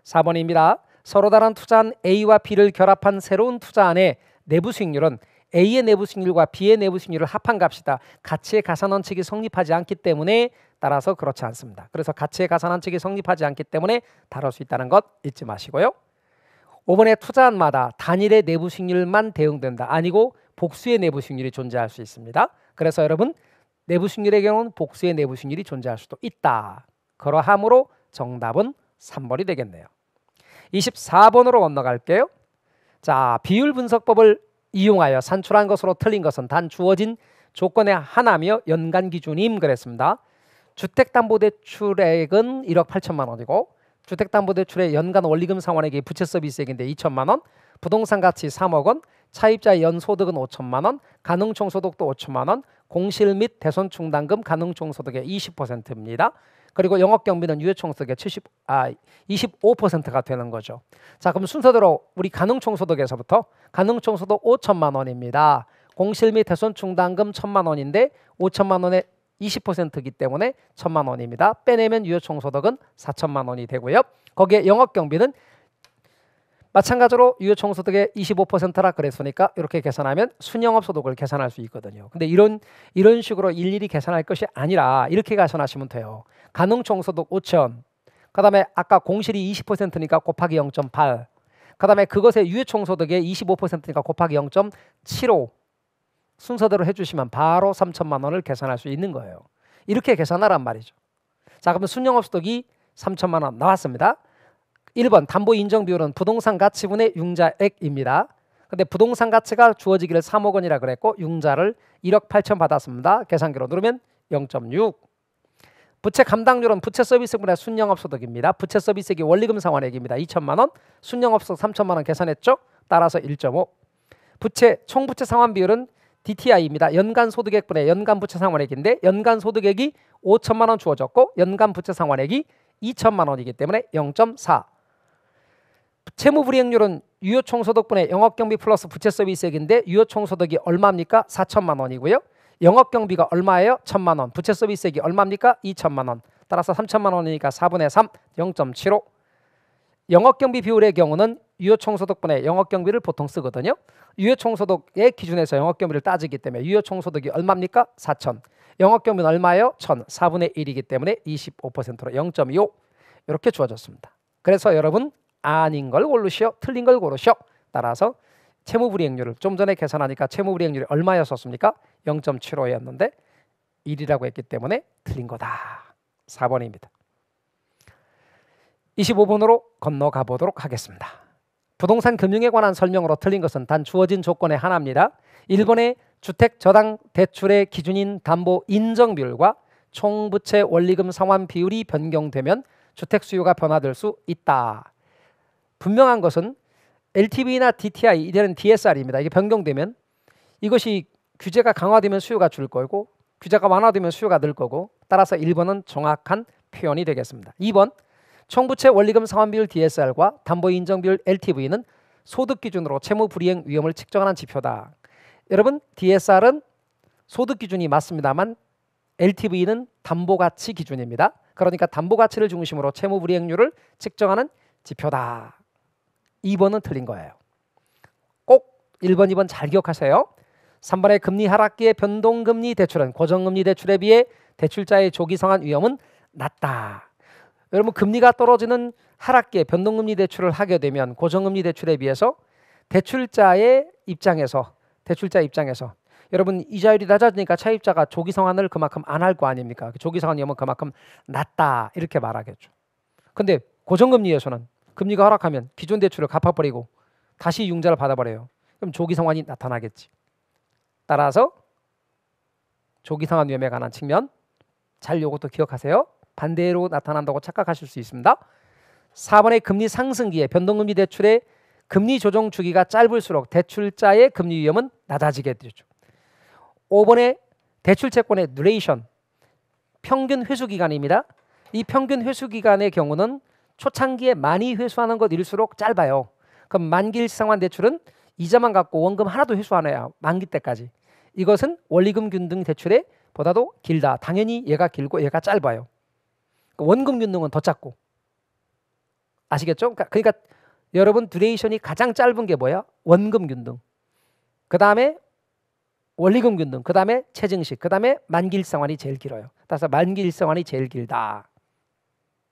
4번입니다. 서로 다른 투자안 A와 B를 결합한 새로운 투자안의 내부 수익률은 A의 내부 수익률과 B의 내부 수익률을 합한 값이다. 가치의 가산 원칙이 성립하지 않기 때문에 따라서 그렇지 않습니다. 그래서 가치의 가산 원칙이 성립하지 않기 때문에 다룰 수 있다는 것 잊지 마시고요. 5번에 투자안마다 단일의 내부 수익률만 대응된다. 아니고 복수의 내부 수익률이 존재할 수 있습니다. 그래서 여러분 내부 수익률의 경우는 복수의 내부 수익률이 존재할 수도 있다. 그러하므로 정답은 3번이 되겠네요. 24번으로 건너갈게요. 자, 비율 분석법을 이용하여 산출한 것으로 틀린 것은 단 주어진 조건의 하나며 연간 기준임 그랬습니다. 주택담보대출액은 1억 8천만 원이고 주택담보대출의 연간 원리금 상환액이 부채 서비스액인데 2천만 원, 부동산 가치 3억 원, 차입자의 연소득은 5천만 원, 가능총소득도 5천만 원, 공실 및 대손 충당금 가능총소득의 20%입니다. 그리고 영업경비는 유효총소득의 25%가 되는 거죠. 자, 그럼 순서대로 우리 가능총소득에서부터 가능총소득 5천만 원입니다. 공실 및 대손 충당금 1천만 원인데 5천만 원의 20%이기 때문에 1천만 원입니다. 빼내면 유효총소득은 4천만 원이 되고요. 거기에 영업경비는 마찬가지로 유효총소득의 25%라 그랬으니까 이렇게 계산하면 순영업소득을 계산할 수 있거든요. 근데 이런 식으로 일일이 계산할 것이 아니라 이렇게 계산하시면 돼요. 가능총소득 5천, 그 다음에 아까 공실이 20%니까 곱하기 0.8, 그 다음에 그것의 유효총소득의 25%니까 곱하기 0.75 순서대로 해주시면 바로 3천만 원을 계산할 수 있는 거예요. 이렇게 계산하란 말이죠. 자, 그러면 순영업소득이 3천만 원 나왔습니다. 1번 담보 인정 비율은 부동산 가치분의 융자액입니다. 근데 부동산 가치가 주어지기를 3억 원이라 그랬고 융자를 1억 8천 받았습니다. 계산기로 누르면 0.6. 부채 감당률은 부채 서비스분의 순영업소득입니다. 부채 서비스액이 원리금 상환액입니다. 2천만 원, 순영업소득 3천만 원 계산했죠? 따라서 1.5. 부채 총부채 상환 비율은 DTI입니다. 연간 소득액분의 연간 부채 상환액인데 연간 소득액이 5천만 원 주어졌고 연간 부채 상환액이 2천만 원이기 때문에 0.4. 채무불이행률은 유효총소득분의 영업경비 플러스 부채 서비스액인데 유효총소득이 얼마입니까? 4천만 원이고요. 영업경비가 얼마예요? 1천만 원. 부채 서비스액이 얼마입니까? 2천만 원. 따라서 3천만 원이니까 4분의 3, 0.75. 영업경비 비율의 경우는 유효총소득분의 영업경비를 보통 쓰거든요. 유효총소득의 기준에서 영업경비를 따지기 때문에 유효총소득이 얼마입니까? 4천. 영업경비는 얼마예요? 1,000. 4분의 1이기 때문에 25%로 0.25 이렇게 주어졌습니다. 그래서 여러분 아닌 걸 고르시오, 틀린 걸 고르시오. 따라서 채무불이행률을 좀 전에 계산하니까 채무불이행률이 얼마였었습니까? 0.75였는데 1이라고 했기 때문에 틀린 거다. 4번입니다. 25번으로 건너가 보도록 하겠습니다. 부동산 금융에 관한 설명으로 틀린 것은 단 주어진 조건의 하나입니다. 1번의 주택 저당 대출의 기준인 담보 인정 비율과 총부채 원리금 상환 비율이 변경되면 주택 수요가 변화될 수 있다. 분명한 것은 LTV나 DTI, 이제는 DSR입니다. 이게 변경되면 이것이 규제가 강화되면 수요가 줄 거고 규제가 완화되면 수요가 늘 거고 따라서 1번은 정확한 표현이 되겠습니다. 2번 총부채 원리금 상환 비율 DSR과 담보 인정 비율 LTV는 소득 기준으로 채무 불이행 위험을 측정하는 지표다. 여러분 DSR은 소득 기준이 맞습니다만 LTV는 담보 가치 기준입니다. 그러니까 담보 가치를 중심으로 채무 불이행률을 측정하는 지표다. 2번은 틀린 거예요. 꼭 1번, 2번 잘 기억하세요. 3번의 금리 하락기의 변동금리 대출은 고정금리 대출에 비해 대출자의 조기 상환 위험은 낮다. 여러분 금리가 떨어지는 하락기에 변동금리 대출을 하게 되면 고정금리 대출에 비해서 대출자의 입장에서 여러분 이자율이 낮아지니까 차입자가 조기 상환을 그만큼 안 할 거 아닙니까? 조기 상환 위험은 그만큼 낮다 이렇게 말하겠죠. 근데 고정금리에서는 금리가 하락하면 기존 대출을 갚아버리고 다시 융자를 받아버려요. 그럼 조기 상환이 나타나겠지. 따라서 조기 상환 위험에 관한 측면 잘 요것도 기억하세요. 반대로 나타난다고 착각하실 수 있습니다. 4번의 금리 상승기에 변동금리 대출의 금리 조정 주기가 짧을수록 대출자의 금리 위험은 낮아지게 되죠. 5번의 대출 채권의 듀레이션 평균 회수 기간입니다. 이 평균 회수 기간의 경우는 초창기에 많이 회수하는 것일수록 짧아요. 그럼 만기 상환 대출은 이자만 갖고 원금 하나도 회수 안 해요. 만기 때까지. 이것은 원리금 균등 대출에 보다도 길다. 당연히 얘가 길고 얘가 짧아요. 원금 균등은 더 작고. 아시겠죠? 그러니까 여러분 듀레이션이 가장 짧은 게 뭐야? 원금 균등. 그 다음에 원리금 균등. 그 다음에 체증식. 그 다음에 만기 일상환이 제일 길어요. 따라서 만기 일상환이 제일 길다.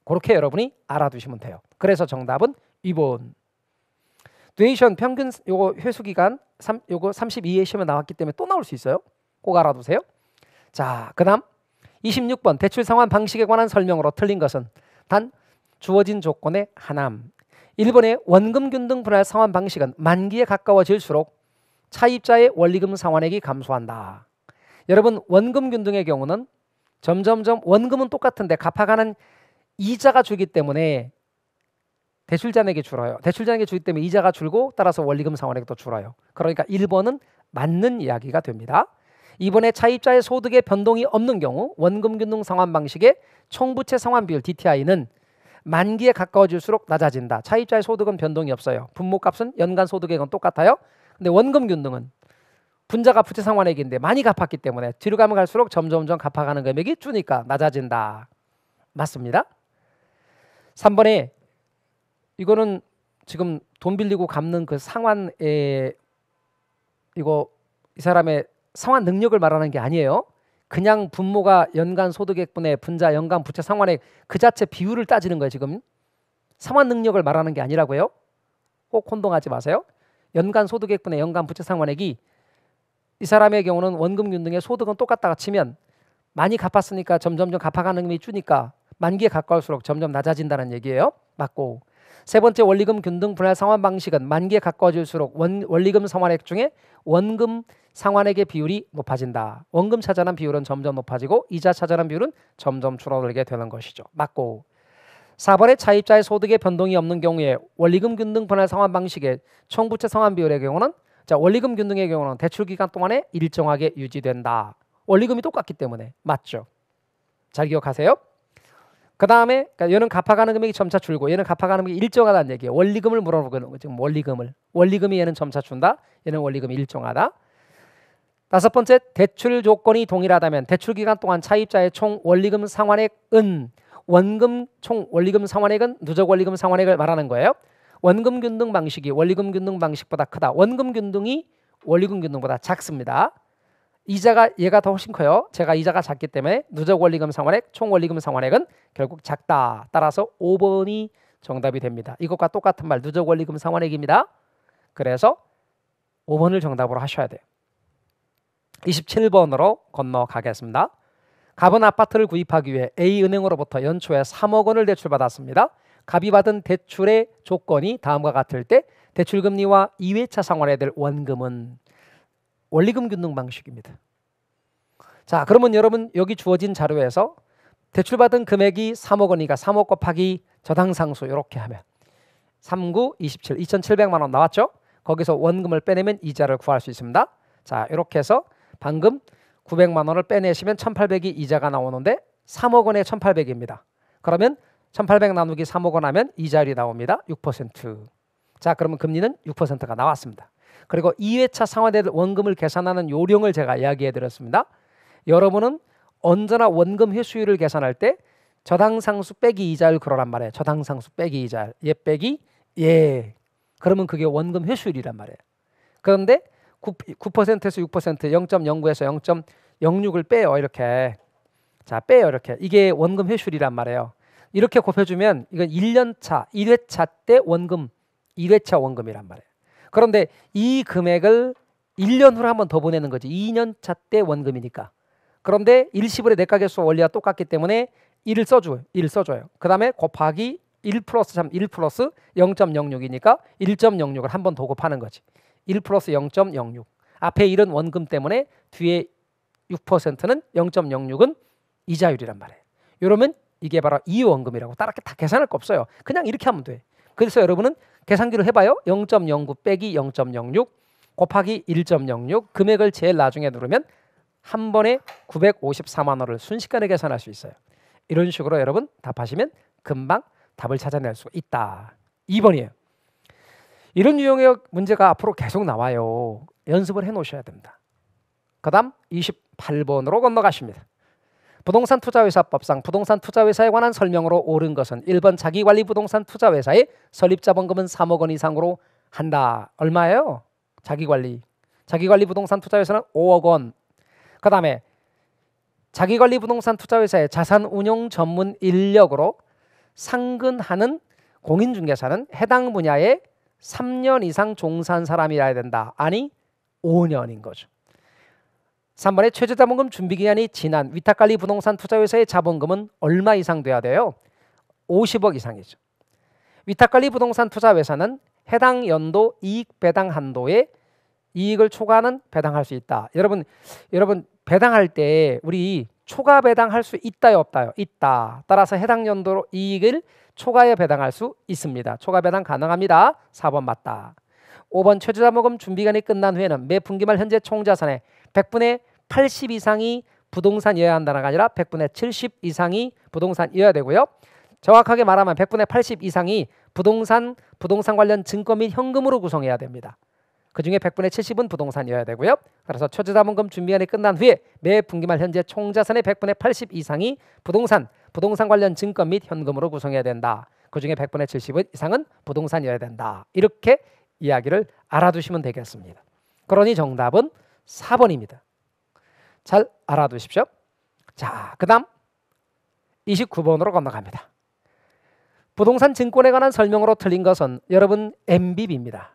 그렇게 여러분이 알아두시면 돼요. 그래서 정답은 2번. 듀레이션 평균 요거 회수 기간 요거 32회 시험에 나왔기 때문에 또 나올 수 있어요. 꼭 알아두세요. 자, 그다음 26번 대출 상환 방식에 관한 설명으로 틀린 것은 단 주어진 조건의 하나임. 1번의 원금 균등 분할 상환 방식은 만기에 가까워질수록 차입자의 원리금 상환액이 감소한다. 여러분 원금 균등의 경우는 점점점 원금은 똑같은데 갚아가는 이자가 줄기 때문에 대출자에게 줄어요. 대출자에게 줄기 때문에 이자가 줄고 따라서 원리금 상환액도 줄어요. 그러니까 1번은 맞는 이야기가 됩니다. 2번에 차입자의 소득에 변동이 없는 경우 원금 균등 상환 방식의 총부채 상환 비율 DTI는 만기에 가까워질수록 낮아진다. 차입자의 소득은 변동이 없어요. 분모값은 연간 소득액은 똑같아요. 근데 원금 균등은 분자가 부채 상환액인데 많이 갚았기 때문에 뒤로 가면 갈수록 점점점 갚아가는 금액이 주니까 낮아진다. 맞습니다. 3번에 이거는 지금 돈 빌리고 갚는 그 상환에 이거 이 사람의 상환 능력을 말하는 게 아니에요. 그냥 분모가 연간 소득액분의 분자 연간 부채 상환액 그 자체 비율을 따지는 거예요. 지금 상환 능력을 말하는 게 아니라고요. 꼭 혼동하지 마세요. 연간 소득액분의 연간 부채 상환액이 이 사람의 경우는 원금 균등의 소득은 똑같다가 치면 많이 갚았으니까 점점점 갚아가는 금액이 주니까 만기에 가까울수록 점점 낮아진다는 얘기예요. 맞고 세 번째 원리금 균등 분할 상환 방식은 만기에 가까워질수록 원리금 상환액 중에 원금 상환액의 비율이 높아진다. 원금 차지하는 비율은 점점 높아지고 이자 차지하는 비율은 점점 줄어들게 되는 것이죠. 맞고 4번의 차입자의 소득의 변동이 없는 경우에 원리금 균등 분할 상환 방식의 총부채 상환 비율의 경우는 원리금 균등의 경우는 대출 기간 동안에 일정하게 유지된다. 원리금이 똑같기 때문에 맞죠. 잘 기억하세요. 그 다음에 그러니까 얘는 갚아가는 금액이 점차 줄고 얘는 갚아가는 금액이 일정하다는 얘기예요. 원리금을 물어보는 거죠. 지금 원리금이 얘는 점차 준다. 얘는 원리금이 일정하다. 다섯 번째, 대출 조건이 동일하다면 대출 기간 동안 차입자의 총 원리금 상환액은 총 원리금 상환액은 누적 원리금 상환액을 말하는 거예요. 원금 균등 방식이 원리금 균등 방식보다 크다. 원금 균등이 원리금 균등보다 작습니다. 이자가 얘가 더 훨씬 커요. 제가 이자가 작기 때문에 누적 원리금 상환액, 총 원리금 상환액은 결국 작다. 따라서 5번이 정답이 됩니다. 이것과 똑같은 말 누적 원리금 상환액입니다. 그래서 5번을 정답으로 하셔야 돼요. 27번으로 건너가겠습니다. 갑은 아파트를 구입하기 위해 A은행으로부터 연초에 3억 원을 대출받았습니다. 갑이 받은 대출의 조건이 다음과 같을 때 대출금리와 2회차 상환해야 될 원금은 원리금 균등 방식입니다. 자, 그러면 여러분 여기 주어진 자료에서 대출받은 금액이 3억 원이니까 3억 곱하기 저당상수 이렇게 하면 39, 27, 2,700만 원 나왔죠? 거기서 원금을 빼내면 이자를 구할 수 있습니다. 자, 이렇게 해서 방금 900만 원을 빼내시면 1,800이 이자가 나오는데 3억 원에 1,800입니다. 그러면 1,800 나누기 3억 원 하면 이자율이 나옵니다. 6%. 자, 그러면 금리는 6%가 나왔습니다. 그리고 2회차 상환될 원금을 계산하는 요령을 제가 이야기해 드렸습니다. 여러분은 언제나 원금 회수율을 계산할 때 저당상수 빼기 이자율 그러란 말이에요. 저당상수 빼기 이자율. 얘 빼기 얘. 그러면 그게 원금 회수율이란 말이에요. 그런데 9%에서 6%, 0.09에서 0.06을 빼요. 이렇게. 자, 빼요. 이렇게. 이게 원금 회수율이란 말이에요. 이렇게 곱해주면 이건 1년차, 1회차 때 원금, 1회차 원금이란 말이에요. 그런데 이 금액을 1년 후로 한 번 더 보내는 거지. 2년차 때 원금이니까. 그런데 일시불의 내가계수 원리와 똑같기 때문에 1을 써줘요. 그 다음에 곱하기 1 플러스 0.06이니까 1.06을 한 번 더 곱하는 거지. 1 플러스 0.06. 앞에 1은 원금 때문에 뒤에 6%는 0.06은 이자율이란 말이에요. 이러면 이게 바로 이원금이라고 따로 다 계산할 거 없어요. 그냥 이렇게 하면 돼. 그래서 여러분은 계산기로 해봐요. 0.09 빼기 0.06 곱하기 1.06 금액을 제일 나중에 누르면 한 번에 954만 원을 순식간에 계산할 수 있어요. 이런 식으로 여러분 답하시면 금방 답을 찾아낼 수 있다. 2번이에요. 이런 유형의 문제가 앞으로 계속 나와요. 연습을 해놓으셔야 됩니다. 그 다음 28번으로 건너가십니다. 부동산 투자회사법상 부동산 투자회사에 관한 설명으로 옳은 것은 1번 자기관리 부동산 투자회사의 설립자본금은 3억 원 이상으로 한다. 얼마예요? 자기관리 부동산 투자회사는 5억 원. 그 다음에 자기관리 부동산 투자회사의 자산 운용 전문 인력으로 상근하는 공인중개사는 해당 분야에 3년 이상 종사한 사람이라야 된다. 아니 5년인 거죠. 3번에 최저자본금 준비기간이 지난 위탁관리 부동산 투자회사의 자본금은 얼마 이상 돼야 돼요? 50억 이상이죠. 위탁관리 부동산 투자회사는 해당 연도 이익 배당 한도에 이익을 초과하는 배당할 수 있다. 여러분 배당할 때 우리 초과 배당할 수 있다요, 없다요? 있다. 따라서 해당 연도 이익을 초과해 배당할 수 있습니다. 초과 배당 가능합니다. 4번 맞다. 5번 최저자본금 준비기간이 끝난 후에는 매 분기말 현재 총자산의 100분의 80 이상이 부동산이어야 한다는 게 아니라 100분의 70 이상이 부동산이어야 되고요. 정확하게 말하면 100분의 80 이상이 부동산 관련 증권 및 현금으로 구성해야 됩니다. 그중에 100분의 70은 부동산이어야 되고요. 그래서 최저자본금 준비기간이 끝난 후에 매 분기말 현재 총자산의 100분의 80 이상이 부동산 관련 증권 및 현금으로 구성해야 된다. 그중에 100분의 70 이상은 부동산이어야 된다. 이렇게 이야기를 알아두시면 되겠습니다. 그러니 정답은 4번입니다. 잘 알아두십시오. 자, 그 다음 29번으로 건너갑니다. 부동산 증권에 관한 설명으로 틀린 것은 여러분 MBB입니다.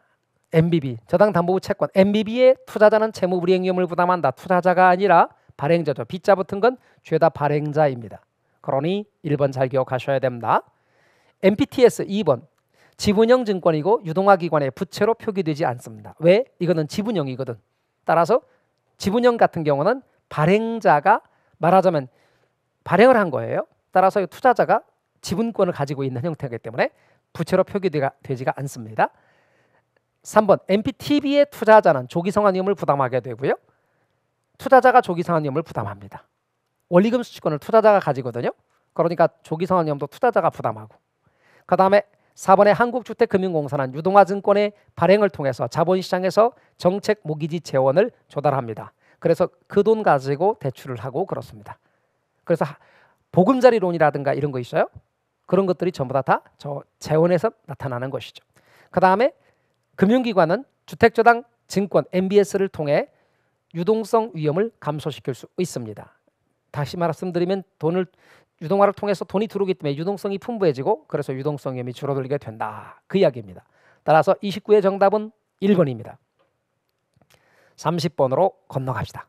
MBB, 저당담보부 채권. MBB의 투자자는 채무불이행 위험을 부담한다. 투자자가 아니라 발행자죠. B자 붙은 건 죄다 발행자입니다. 그러니 1번 잘 기억하셔야 됩니다. MPTS 2번. 지분형 증권이고 유동화기관의 부채로 표기되지 않습니다. 왜? 이거는 지분형이거든. 따라서 지분형 같은 경우는 발행자가 말하자면 발행을 한 거예요. 따라서 투자자가 지분권을 가지고 있는 형태이기 때문에 부채로 표기되지가 않습니다. 3번 MPTV의 투자자는 조기성환위험을 부담하게 되고요. 투자자가 조기성환위험을 부담합니다. 원리금 수취권을 투자자가 가지거든요. 그러니까 조기성환위험도 투자자가 부담하고. 그 다음에 4번의 한국주택금융공사는 유동화증권의 발행을 통해서 자본시장에서 정책 모기지 재원을 조달합니다. 그래서 그 돈 가지고 대출을 하고 그렇습니다. 그래서 보금자리론이라든가 이런 거 있어요. 그런 것들이 전부 다 저 재원에서 나타나는 것이죠. 그 다음에 금융기관은 주택저당 증권 MBS를 통해 유동성 위험을 감소시킬 수 있습니다. 다시 말씀드리면 유동화를 통해서 돈이 들어오기 때문에 유동성이 풍부해지고 그래서 유동성 위험이 줄어들게 된다. 그 이야기입니다. 따라서 29의 정답은 1번입니다. 30번으로 건너갑시다.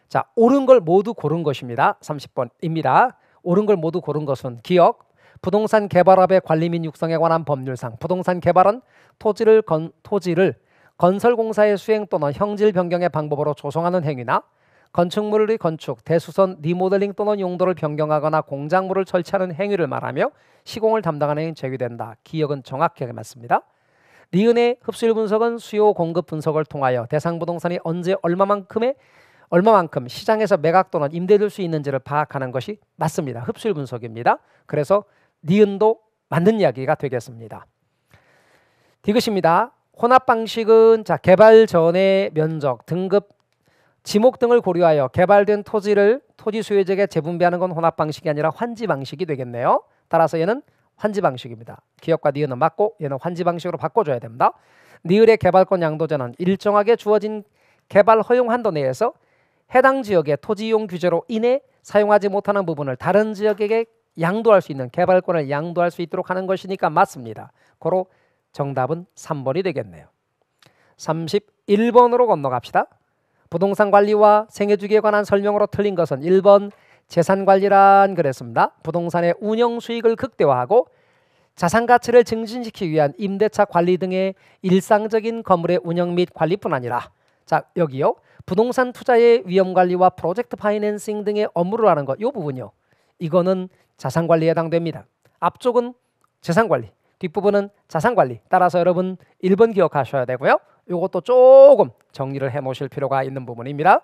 자, 옳은 걸 모두 고른 것입니다. 30번입니다. 옳은 걸 모두 고른 것은 기억, 부동산 개발업의 관리 및 육성에 관한 법률상 부동산 개발은 토지를 건설공사의 수행 또는 형질 변경의 방법으로 조성하는 행위나 건축물의 건축, 대수선, 리모델링 또는 용도를 변경하거나 공작물을 설치하는 행위를 말하며 시공을 담당하는 행위는 제외된다. 기억은 정확하게 맞습니다. 니은의 흡수율 분석은 수요 공급 분석을 통하여 대상 부동산이 언제 얼마만큼 시장에서 매각 또는 임대될 수 있는지를 파악하는 것이 맞습니다. 흡수율 분석입니다. 그래서 니은도 맞는 이야기가 되겠습니다. 디귿입니다. 혼합 방식은 개발 전의 면적, 등급, 지목 등을 고려하여 개발된 토지 소유자에게 재분배하는 건 혼합 방식이 아니라 환지 방식이 되겠네요. 따라서 얘는 환지 방식입니다. 기억과 니은은 맞고 얘는 환지 방식으로 바꿔줘야 됩니다. 니을의 개발권 양도자는 일정하게 주어진 개발 허용 한도 내에서 해당 지역의 토지 이용 규제로 인해 사용하지 못하는 부분을 다른 지역에게 양도할 수 있는 개발권을 양도할 수 있도록 하는 것이니까 맞습니다. 고로 정답은 3번이 되겠네요. 31번으로 건너갑시다. 부동산 관리와 생애주기에 관한 설명으로 틀린 것은 1번 재산관리란 그랬습니다. 부동산의 운영 수익을 극대화하고 자산가치를 증진시키기 위한 임대차 관리 등의 일상적인 건물의 운영 및 관리뿐 아니라 자 여기요. 부동산 투자의 위험관리와 프로젝트 파이낸싱 등의 업무를 하는 것, 이 부분이요. 이거는 자산관리에 해당됩니다. 앞쪽은 재산관리, 뒷부분은 자산관리. 따라서 여러분 1번 기억하셔야 되고요. 이것도 조금 정리를 해 놓으실 필요가 있는 부분입니다.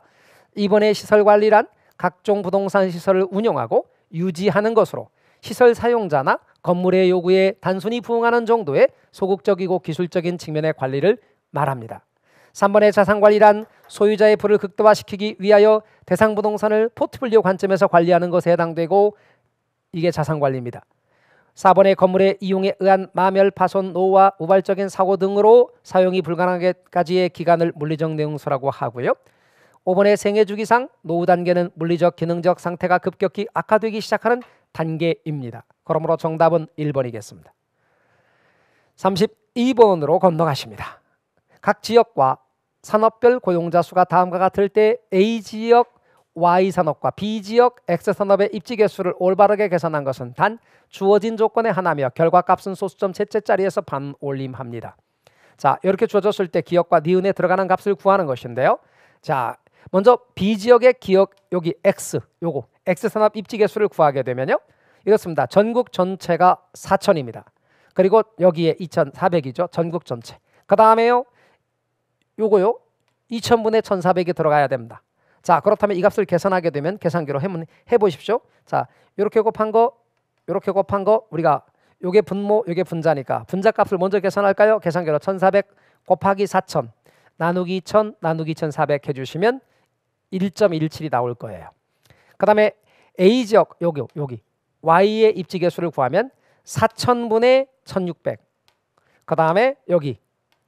이번에 시설관리란 각종 부동산 시설을 운영하고 유지하는 것으로 시설 사용자나 건물의 요구에 단순히 부응하는 정도의 소극적이고 기술적인 측면의 관리를 말합니다. 3번의 자산관리란 소유자의 부를 극대화시키기 위하여 대상 부동산을 포트폴리오 관점에서 관리하는 것에 해당되고 이게 자산관리입니다. 4번의 건물의 이용에 의한 마멸, 파손, 노후와 우발적인 사고 등으로 사용이 불가능하게까지의 기간을 물리적 내용수라고 하고요. 5번의 생애주기상 노후 단계는 물리적, 기능적 상태가 급격히 악화되기 시작하는 단계입니다. 그러므로 정답은 1번이겠습니다. 32번으로 건너가십니다. 각 지역과 산업별 고용자 수가 다음과 같을 때 A지역 Y산업과 B지역 X산업의 입지 개수를 올바르게 계산한 것은 단 주어진 조건의 하나며 결과값은 소수점 셋째 자리에서 반올림합니다. 자, 이렇게 주어졌을 때 기억과 니은에 들어가는 값을 구하는 것인데요. 자, 먼저 B지역의 기억 여기 X, 요거 X산업 입지 개수를 구하게 되면요. 이렇습니다. 전국 전체가 4,000입니다. 그리고 여기에 2,400이죠. 전국 전체. 그 다음에요. 요거요. 2,000분의 1,400이 들어가야 됩니다. 자, 그렇다면 이 값을 계산하게 되면 계산기로 해보십시오. 자, 이렇게 곱한 거 우리가 요게 분모, 요게 분자니까 분자 값을 먼저 계산할까요? 계산기로 1,400 곱하기 4,000 나누기 1,000 나누기 1,400 해주시면 1.17이 나올 거예요. 그 다음에 A지역 여기 Y의 입지 개수를 구하면 4,000분의 1,600 그 다음에 여기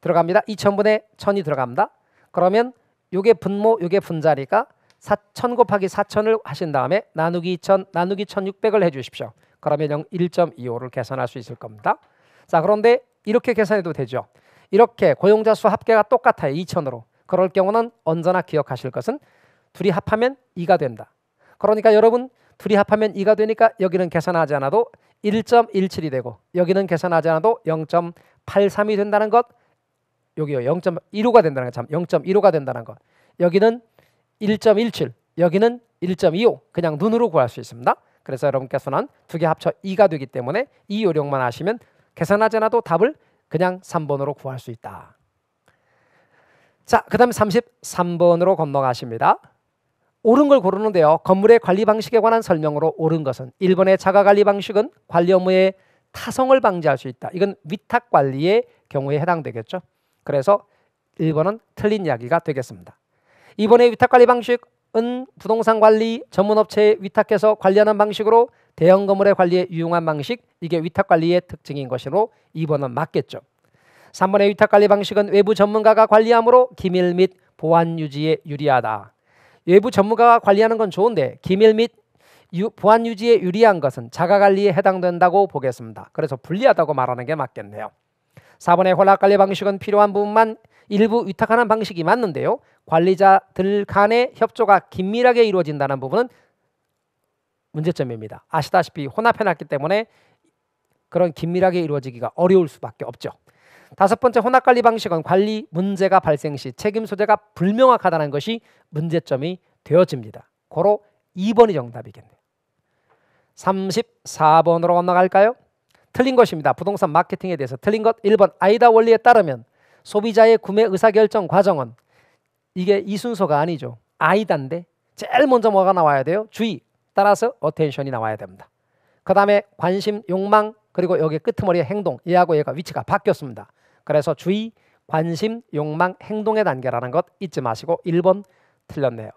들어갑니다. 2,000분의 1,000이 들어갑니다. 그러면 요게 분모, 요게 분자니까 4,000 곱하기 4,000을 하신 다음에 나누기 2,000 나누기 1,600을 해주십시오. 그러면 1.25를 계산할 수 있을 겁니다. 자, 그런데 이렇게 계산해도 되죠. 이렇게 고용자 수 합계가 똑같아요. 2,000으로. 그럴 경우는 언제나 기억하실 것은 둘이 합하면 2가 된다. 그러니까 여러분 둘이 합하면 2가 되니까 여기는 계산하지 않아도 1.17이 되고 여기는 계산하지 않아도 0.83이 된다는 것. 여기요 0.15가 된다는 것. 참 0.15가 된다는 것. 여기는 1.17, 여기는 1.25. 그냥 눈으로 구할 수 있습니다. 그래서 여러분께서는 두 개 합쳐 2가 되기 때문에 이 요령만 하시면 계산하지 않아도 답을 그냥 3번으로 구할 수 있다. 자, 그 다음 33번으로 건너가십니다. 옳은 걸 고르는데요. 건물의 관리 방식에 관한 설명으로 옳은 것은 1번의 자가관리 방식은 관리 업무의 타성을 방지할 수 있다. 이건 위탁관리의 경우에 해당되겠죠. 그래서 1번은 틀린 이야기가 되겠습니다. 2번의 위탁관리 방식은 부동산 관리 전문업체에 위탁해서 관리하는 방식으로 대형 건물의 관리에 유용한 방식, 이게 위탁관리의 특징인 것으로 2번은 맞겠죠. 3번의 위탁관리 방식은 외부 전문가가 관리하므로 기밀 및 보안 유지에 유리하다. 외부 전문가가 관리하는 건 좋은데 기밀 및 보안 유지에 유리한 것은 자가관리에 해당된다고 보겠습니다. 그래서 불리하다고 말하는 게 맞겠네요. 4번의 혼합관리 방식은 필요한 부분만 일부 위탁하는 방식이 맞는데요. 관리자들 간의 협조가 긴밀하게 이루어진다는 부분은 문제점입니다. 아시다시피 혼합해놨기 때문에 그런 긴밀하게 이루어지기가 어려울 수밖에 없죠. 5번째 혼합관리 방식은 관리 문제가 발생 시 책임 소재가 불명확하다는 것이 문제점이 되어집니다. 고로 2번이 정답이겠네요. 34번으로 건너갈까요? 틀린 것입니다. 부동산 마케팅에 대해서 틀린 것 1번 아이다 원리에 따르면 소비자의 구매 의사결정 과정은 이게 이 순서가 아니죠. 아이다인데 제일 먼저 뭐가 나와야 돼요? 주의, 따라서 어텐션이 나와야 됩니다. 그 다음에 관심, 욕망, 그리고 여기 끄트머리의 행동, 얘하고 얘가 위치가 바뀌었습니다. 그래서 주의, 관심, 욕망, 행동의 단계라는 것 잊지 마시고 1번 틀렸네요.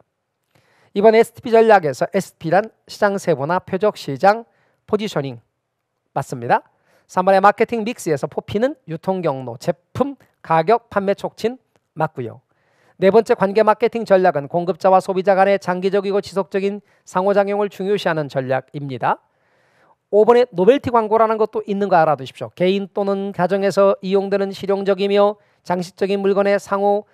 이번 STP 전략에서 STP란 시장 세분화, 표적 시장, 포지셔닝 맞습니다. 3번의 마케팅 믹스에서 포피는 유통 경로, 제품, 가격, 판매 촉진 맞고요. 네 번째 관계 마케팅 전략은 공급자와 소비자 간의 장기적이고 지속적인 상호작용을 중요시하는 전략입니다. 5번에 노벨티 광고라는 것도 있는 거 알아두십시오. 개인 또는 가정에서 이용되는 실용적이며 장식적인 물건의 상호,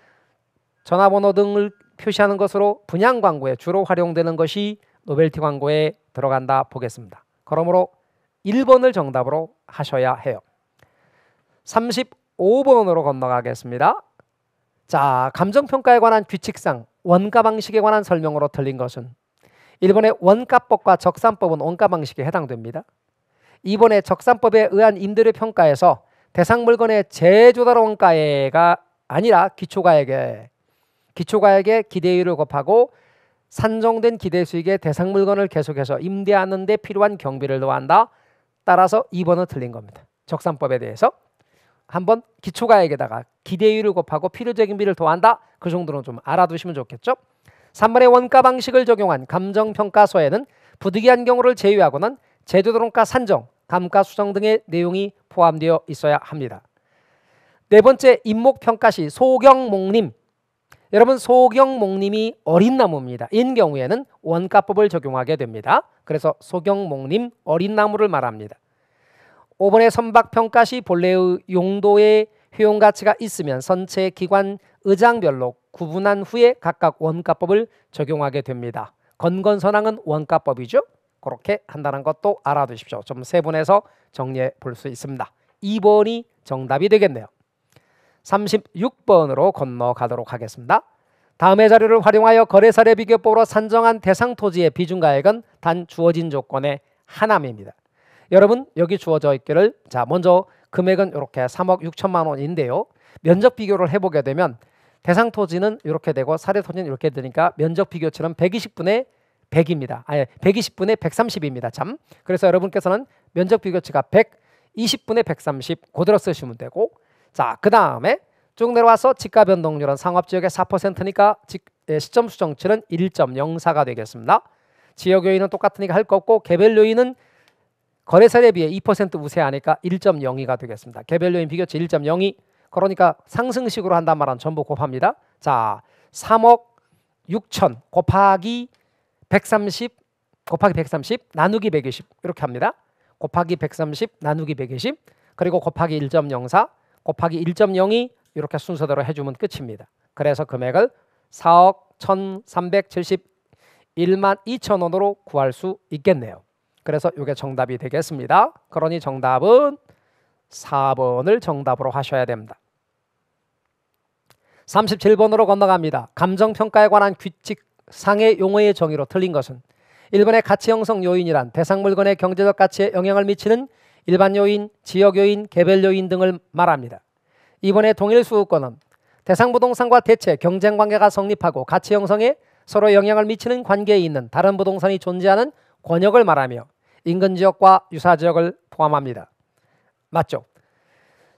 전화번호 등을 표시하는 것으로 분양 광고에 주로 활용되는 것이 노벨티 광고에 들어간다 보겠습니다. 그러므로 1번을 정답으로 하셔야 해요. 35번으로 건너가겠습니다. 자, 감정평가에 관한 규칙상 원가 방식에 관한 설명으로 틀린 것은 1번의 원가법과 적산법은 원가 방식에 해당됩니다. 2번의 적산법에 의한 임대료 평가에서 대상 물건의 제조달 원가가 아니라 기초가액에 기대율을 곱하고 산정된 기대수익의 대상 물건을 계속해서 임대하는 데 필요한 경비를 더한다. 따라서 2번은 틀린 겁니다. 적산법에 대해서 한번 기초가액에다가 기대율을 곱하고 필요적인비를 더한다. 그 정도는 좀 알아두시면 좋겠죠. 3번의 원가 방식을 적용한 감정평가서에는 부득이한 경우를 제외하고는 제조도론가 산정, 감가 수정 등의 내용이 포함되어 있어야 합니다. 네 번째 임목평가 시 소경목림. 여러분 소경목림이 어린 나무입니다. 인 경우에는 원가법을 적용하게 됩니다. 그래서 소경목림 어린 나무를 말합니다. 5번의 선박평가 시 본래의 용도의 효용가치가 있으면 선체 기관 의장별로 구분한 후에 각각 원가법을 적용하게 됩니다. 건건선항은 원가법이죠. 그렇게 한다는 것도 알아두십시오. 좀 세분해서 정리해 볼 수 있습니다. 2번이 정답이 되겠네요. 36번으로 건너가도록 하겠습니다. 다음의 자료를 활용하여 거래사례 비교법으로 산정한 대상 토지의 비중가액은 단 주어진 조건의 하나입니다. 여러분 여기 주어져 있기를 자 먼저 금액은 이렇게 3억 6천만 원인데요. 면적 비교를 해보게 되면 대상 토지는 이렇게 되고 사례 토지는 이렇게 되니까 면적 비교처럼 120분의 100입니다. 아니 120분의 130입니다. 참. 그래서 여러분께서는 면적 비교치가 120분의 130 그대로 쓰시면 되고 자 그 다음에 쭉 내려와서 지가 변동률은 상업지역의 4%니까 시점 수정치는 1.04가 되겠습니다. 지역 요인은 똑같으니까 할 거 없고 개별 요인은 거래사례에 비해 2% 우세하니까 1.02가 되겠습니다. 개별 요인 비교치 1.02 그러니까 상승식으로 한단 말은 전부 곱합니다. 자 3억 6천 곱하기 130 나누기 120 이렇게 합니다. 곱하기 130 나누기 120 그리고 곱하기 1.04 곱하기 1.02 이렇게 순서대로 해주면 끝입니다. 그래서 금액을 4억 1,371만 2천 원으로 구할 수 있겠네요. 그래서 이게 정답이 되겠습니다. 그러니 정답은 4번을 정답으로 하셔야 됩니다. 37번으로 건너갑니다. 감정평가에 관한 규칙 상의 용어의 정의로 틀린 것은 1번의 가치 형성 요인이란 대상 물건의 경제적 가치에 영향을 미치는 일반 요인, 지역 요인, 개별 요인 등을 말합니다. 2번의 동일 수급권은 대상 부동산과 대체 경쟁 관계가 성립하고 가치 형성에 서로 영향을 미치는 관계에 있는 다른 부동산이 존재하는 권역을 말하며 인근 지역과 유사 지역을 포함합니다. 맞죠?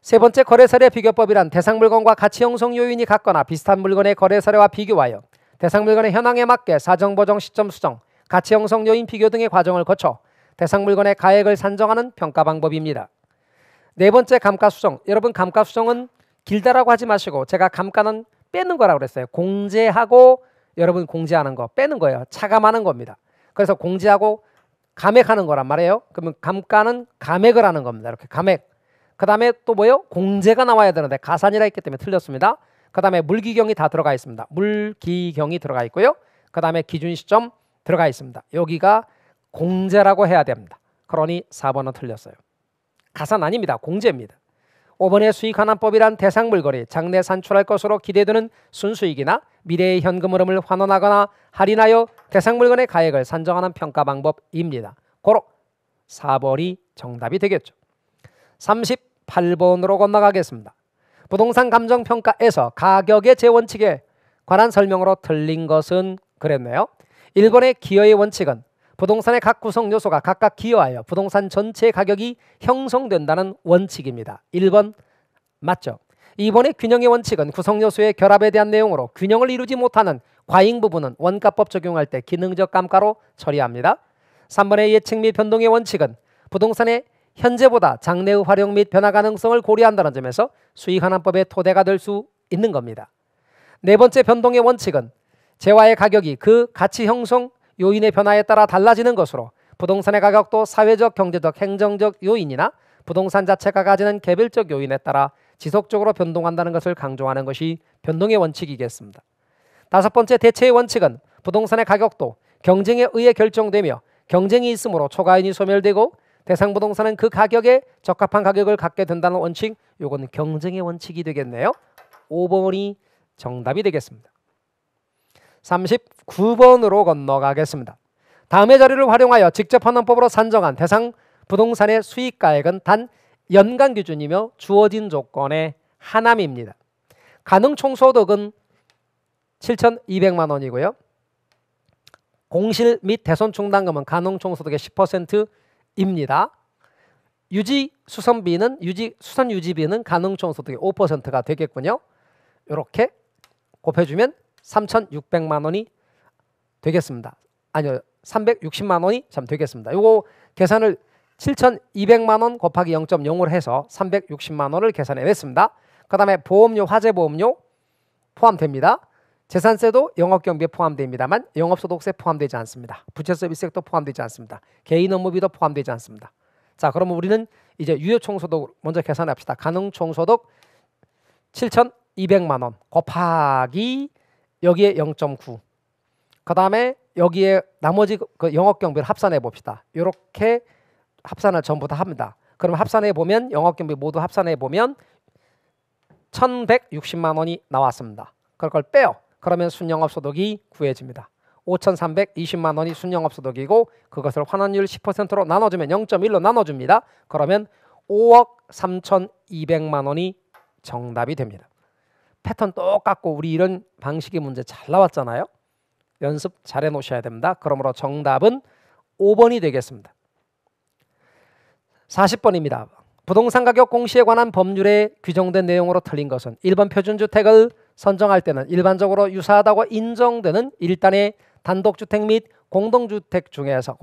세 번째 거래 사례 비교법이란 대상 물건과 가치 형성 요인이 같거나 비슷한 물건의 거래 사례와 비교하여 대상 물건의 현황에 맞게 사정 보정 시점 수정, 가치 형성 요인 비교 등의 과정을 거쳐 대상 물건의 가액을 산정하는 평가 방법입니다. 네 번째 감가수정. 여러분 감가수정은 길다라고 하지 마시고 제가 감가는 빼는 거라고 그랬어요. 공제하고 여러분 공제하는 거 빼는 거예요. 차감하는 겁니다. 그래서 공제하고 감액하는 거란 말이에요. 그러면 감가는 감액을 하는 겁니다. 이렇게 감액. 그 다음에 또 뭐예요? 공제가 나와야 되는데 가산이라 했기 때문에 틀렸습니다. 그 다음에 물기경이 다 들어가 있습니다. 물기경이 들어가 있고요. 그 다음에 기준 시점 들어가 있습니다. 여기가 공제라고 해야 됩니다. 그러니 4번은 틀렸어요. 가산 아닙니다. 공제입니다. 5번의 수익환원법이란 대상 물건이 장래 산출할 것으로 기대되는 순수익이나 미래의 현금 흐름을 환원하거나 할인하여 대상 물건의 가액을 산정하는 평가 방법입니다. 고로 4번이 정답이 되겠죠. 38번으로 건너가겠습니다. 부동산 감정평가에서 가격의 재원칙에 관한 설명으로 틀린 것은 그랬네요. 1번의 기여의 원칙은 부동산의 각 구성 요소가 각각 기여하여 부동산 전체 가격이 형성된다는 원칙입니다. 1번 맞죠? 2번의 균형의 원칙은 구성 요소의 결합에 대한 내용으로 균형을 이루지 못하는 과잉 부분은 원가법 적용할 때 기능적 감가로 처리합니다. 3번의 예측 및 변동의 원칙은 부동산의 현재보다 장래의 활용 및 변화 가능성을 고려한다는 점에서 수익환원법의 토대가 될 수 있는 겁니다. 네 번째 변동의 원칙은 재화의 가격이 그 가치 형성 요인의 변화에 따라 달라지는 것으로 부동산의 가격도 사회적, 경제적, 행정적 요인이나 부동산 자체가 가지는 개별적 요인에 따라 지속적으로 변동한다는 것을 강조하는 것이 변동의 원칙이겠습니다. 다섯 번째 대체의 원칙은 부동산의 가격도 경쟁에 의해 결정되며 경쟁이 있으므로 초과인이 소멸되고 대상 부동산은 그 가격에 적합한 가격을 갖게 된다는 원칙, 요건 경쟁의 원칙이 되겠네요. 5번이 정답이 되겠습니다. 39번으로 건너가겠습니다. 다음의 자료를 활용하여 직접 환원법으로 산정한 대상 부동산의 수익가액은 단 연간 기준이며 주어진 조건의 하남입니다. 가능 총소득은 7,200만 원이고요. 공실 및 대손 충당금은 가능 총소득의 10%입니다. 유지 수선비는 수선 유지비는 가능 총소득의 5%가 되겠군요. 이렇게 곱해주면 3,600만 원이 되겠습니다. 아니요, 360만 원이 참 되겠습니다. 요거 계산을 7,200만 원 곱하기 0.0을 해서 360만 원을 계산해 냈습니다. 그 다음에 보험료, 화재보험료 포함됩니다. 재산세도 영업경비에 포함됩니다만 영업소득세 포함되지 않습니다. 부채서비스세도 포함되지 않습니다. 개인 업무비도 포함되지 않습니다. 자, 그러면 우리는 이제 유효총소득 먼저 계산합시다. 가능총소득 7,200만 원 곱하기 여기에 0.9. 그 다음에 여기에 나머지 그 영업경비를 합산해 봅시다. 이렇게 합산을 전부 다 합니다. 그럼 합산해 보면 영업경비 모두 합산해 보면 1,160만 원이 나왔습니다. 그걸 빼요. 그러면 순영업소득이 구해집니다. 5,320만 원이 순영업소득이고 그것을 환원율 10%로 나눠주면 0.1로 나눠줍니다. 그러면 5억 3,200만 원이 정답이 됩니다. 패턴 똑같고 우리 이런 방식의 문제 잘 나왔잖아요. 연습 잘 해놓으셔야 됩니다. 그러므로 정답은 5번이 되겠습니다. 40번입니다. 부동산 가격 공시에 관한 법률에 규정된 내용으로 틀린 것은 1번 표준주택을 선정할 때는 일반적으로 유사하다고 인정되는 1단의 단독주택 및 공동주택에서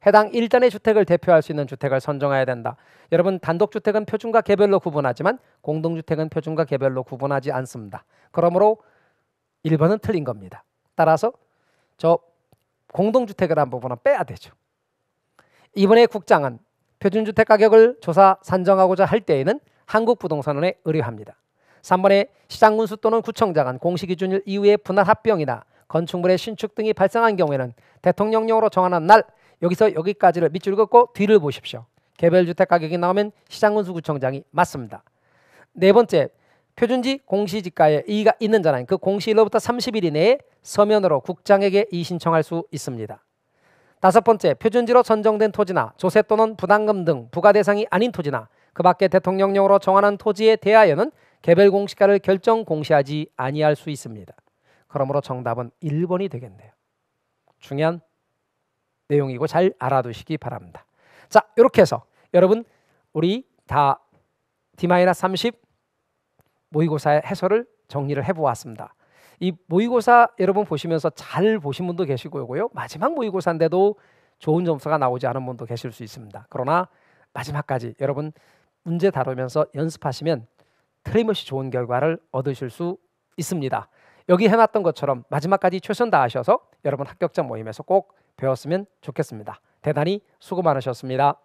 해당 1단의 주택을 대표할 수 있는 주택을 선정해야 된다. 여러분 단독주택은 표준과 개별로 구분하지만 공동주택은 표준과 개별로 구분하지 않습니다. 그러므로 1번은 틀린 겁니다. 따라서 저 공동주택이라는 부분은 빼야 되죠. 이번에 국장은 표준주택 가격을 조사 산정하고자 할 때에는 한국부동산원에 의뢰합니다. 3번에 시장군수 또는 구청장은 공시기준일 이후에 분할 합병이나 건축물의 신축 등이 발생한 경우에는 대통령령으로 정하는 날 여기서 여기까지를 밑줄 긋고 뒤를 보십시오. 개별주택 가격이 나오면 시장군수구청장이 맞습니다. 네 번째, 표준지 공시지가에 이의가 있는 자는 그 공시일로부터 30일 이내에 서면으로 국장에게 이의 신청할 수 있습니다. 다섯 번째, 표준지로 선정된 토지나 조세 또는 부담금 등 부과 대상이 아닌 토지나 그 밖에 대통령령으로 정하는 토지에 대하여는 개별 공시가를 결정 공시하지 아니할 수 있습니다. 그러므로 정답은 1번이 되겠네요. 중요한 내용이고 잘 알아두시기 바랍니다. 자, 이렇게 해서 여러분 우리 다 D-30 모의고사의 해설을 정리를 해보았습니다. 이 모의고사 여러분 보시면서 잘 보신 분도 계시고요. 마지막 모의고사인데도 좋은 점수가 나오지 않은 분도 계실 수 있습니다. 그러나 마지막까지 여러분 문제 다루면서 연습하시면 틀림없이 좋은 결과를 얻으실 수 있습니다. 여기 해놨던 것처럼 마지막까지 최선 다하셔서 여러분 합격자 모임에서 꼭 배웠으면 좋겠습니다. 대단히 수고 많으셨습니다.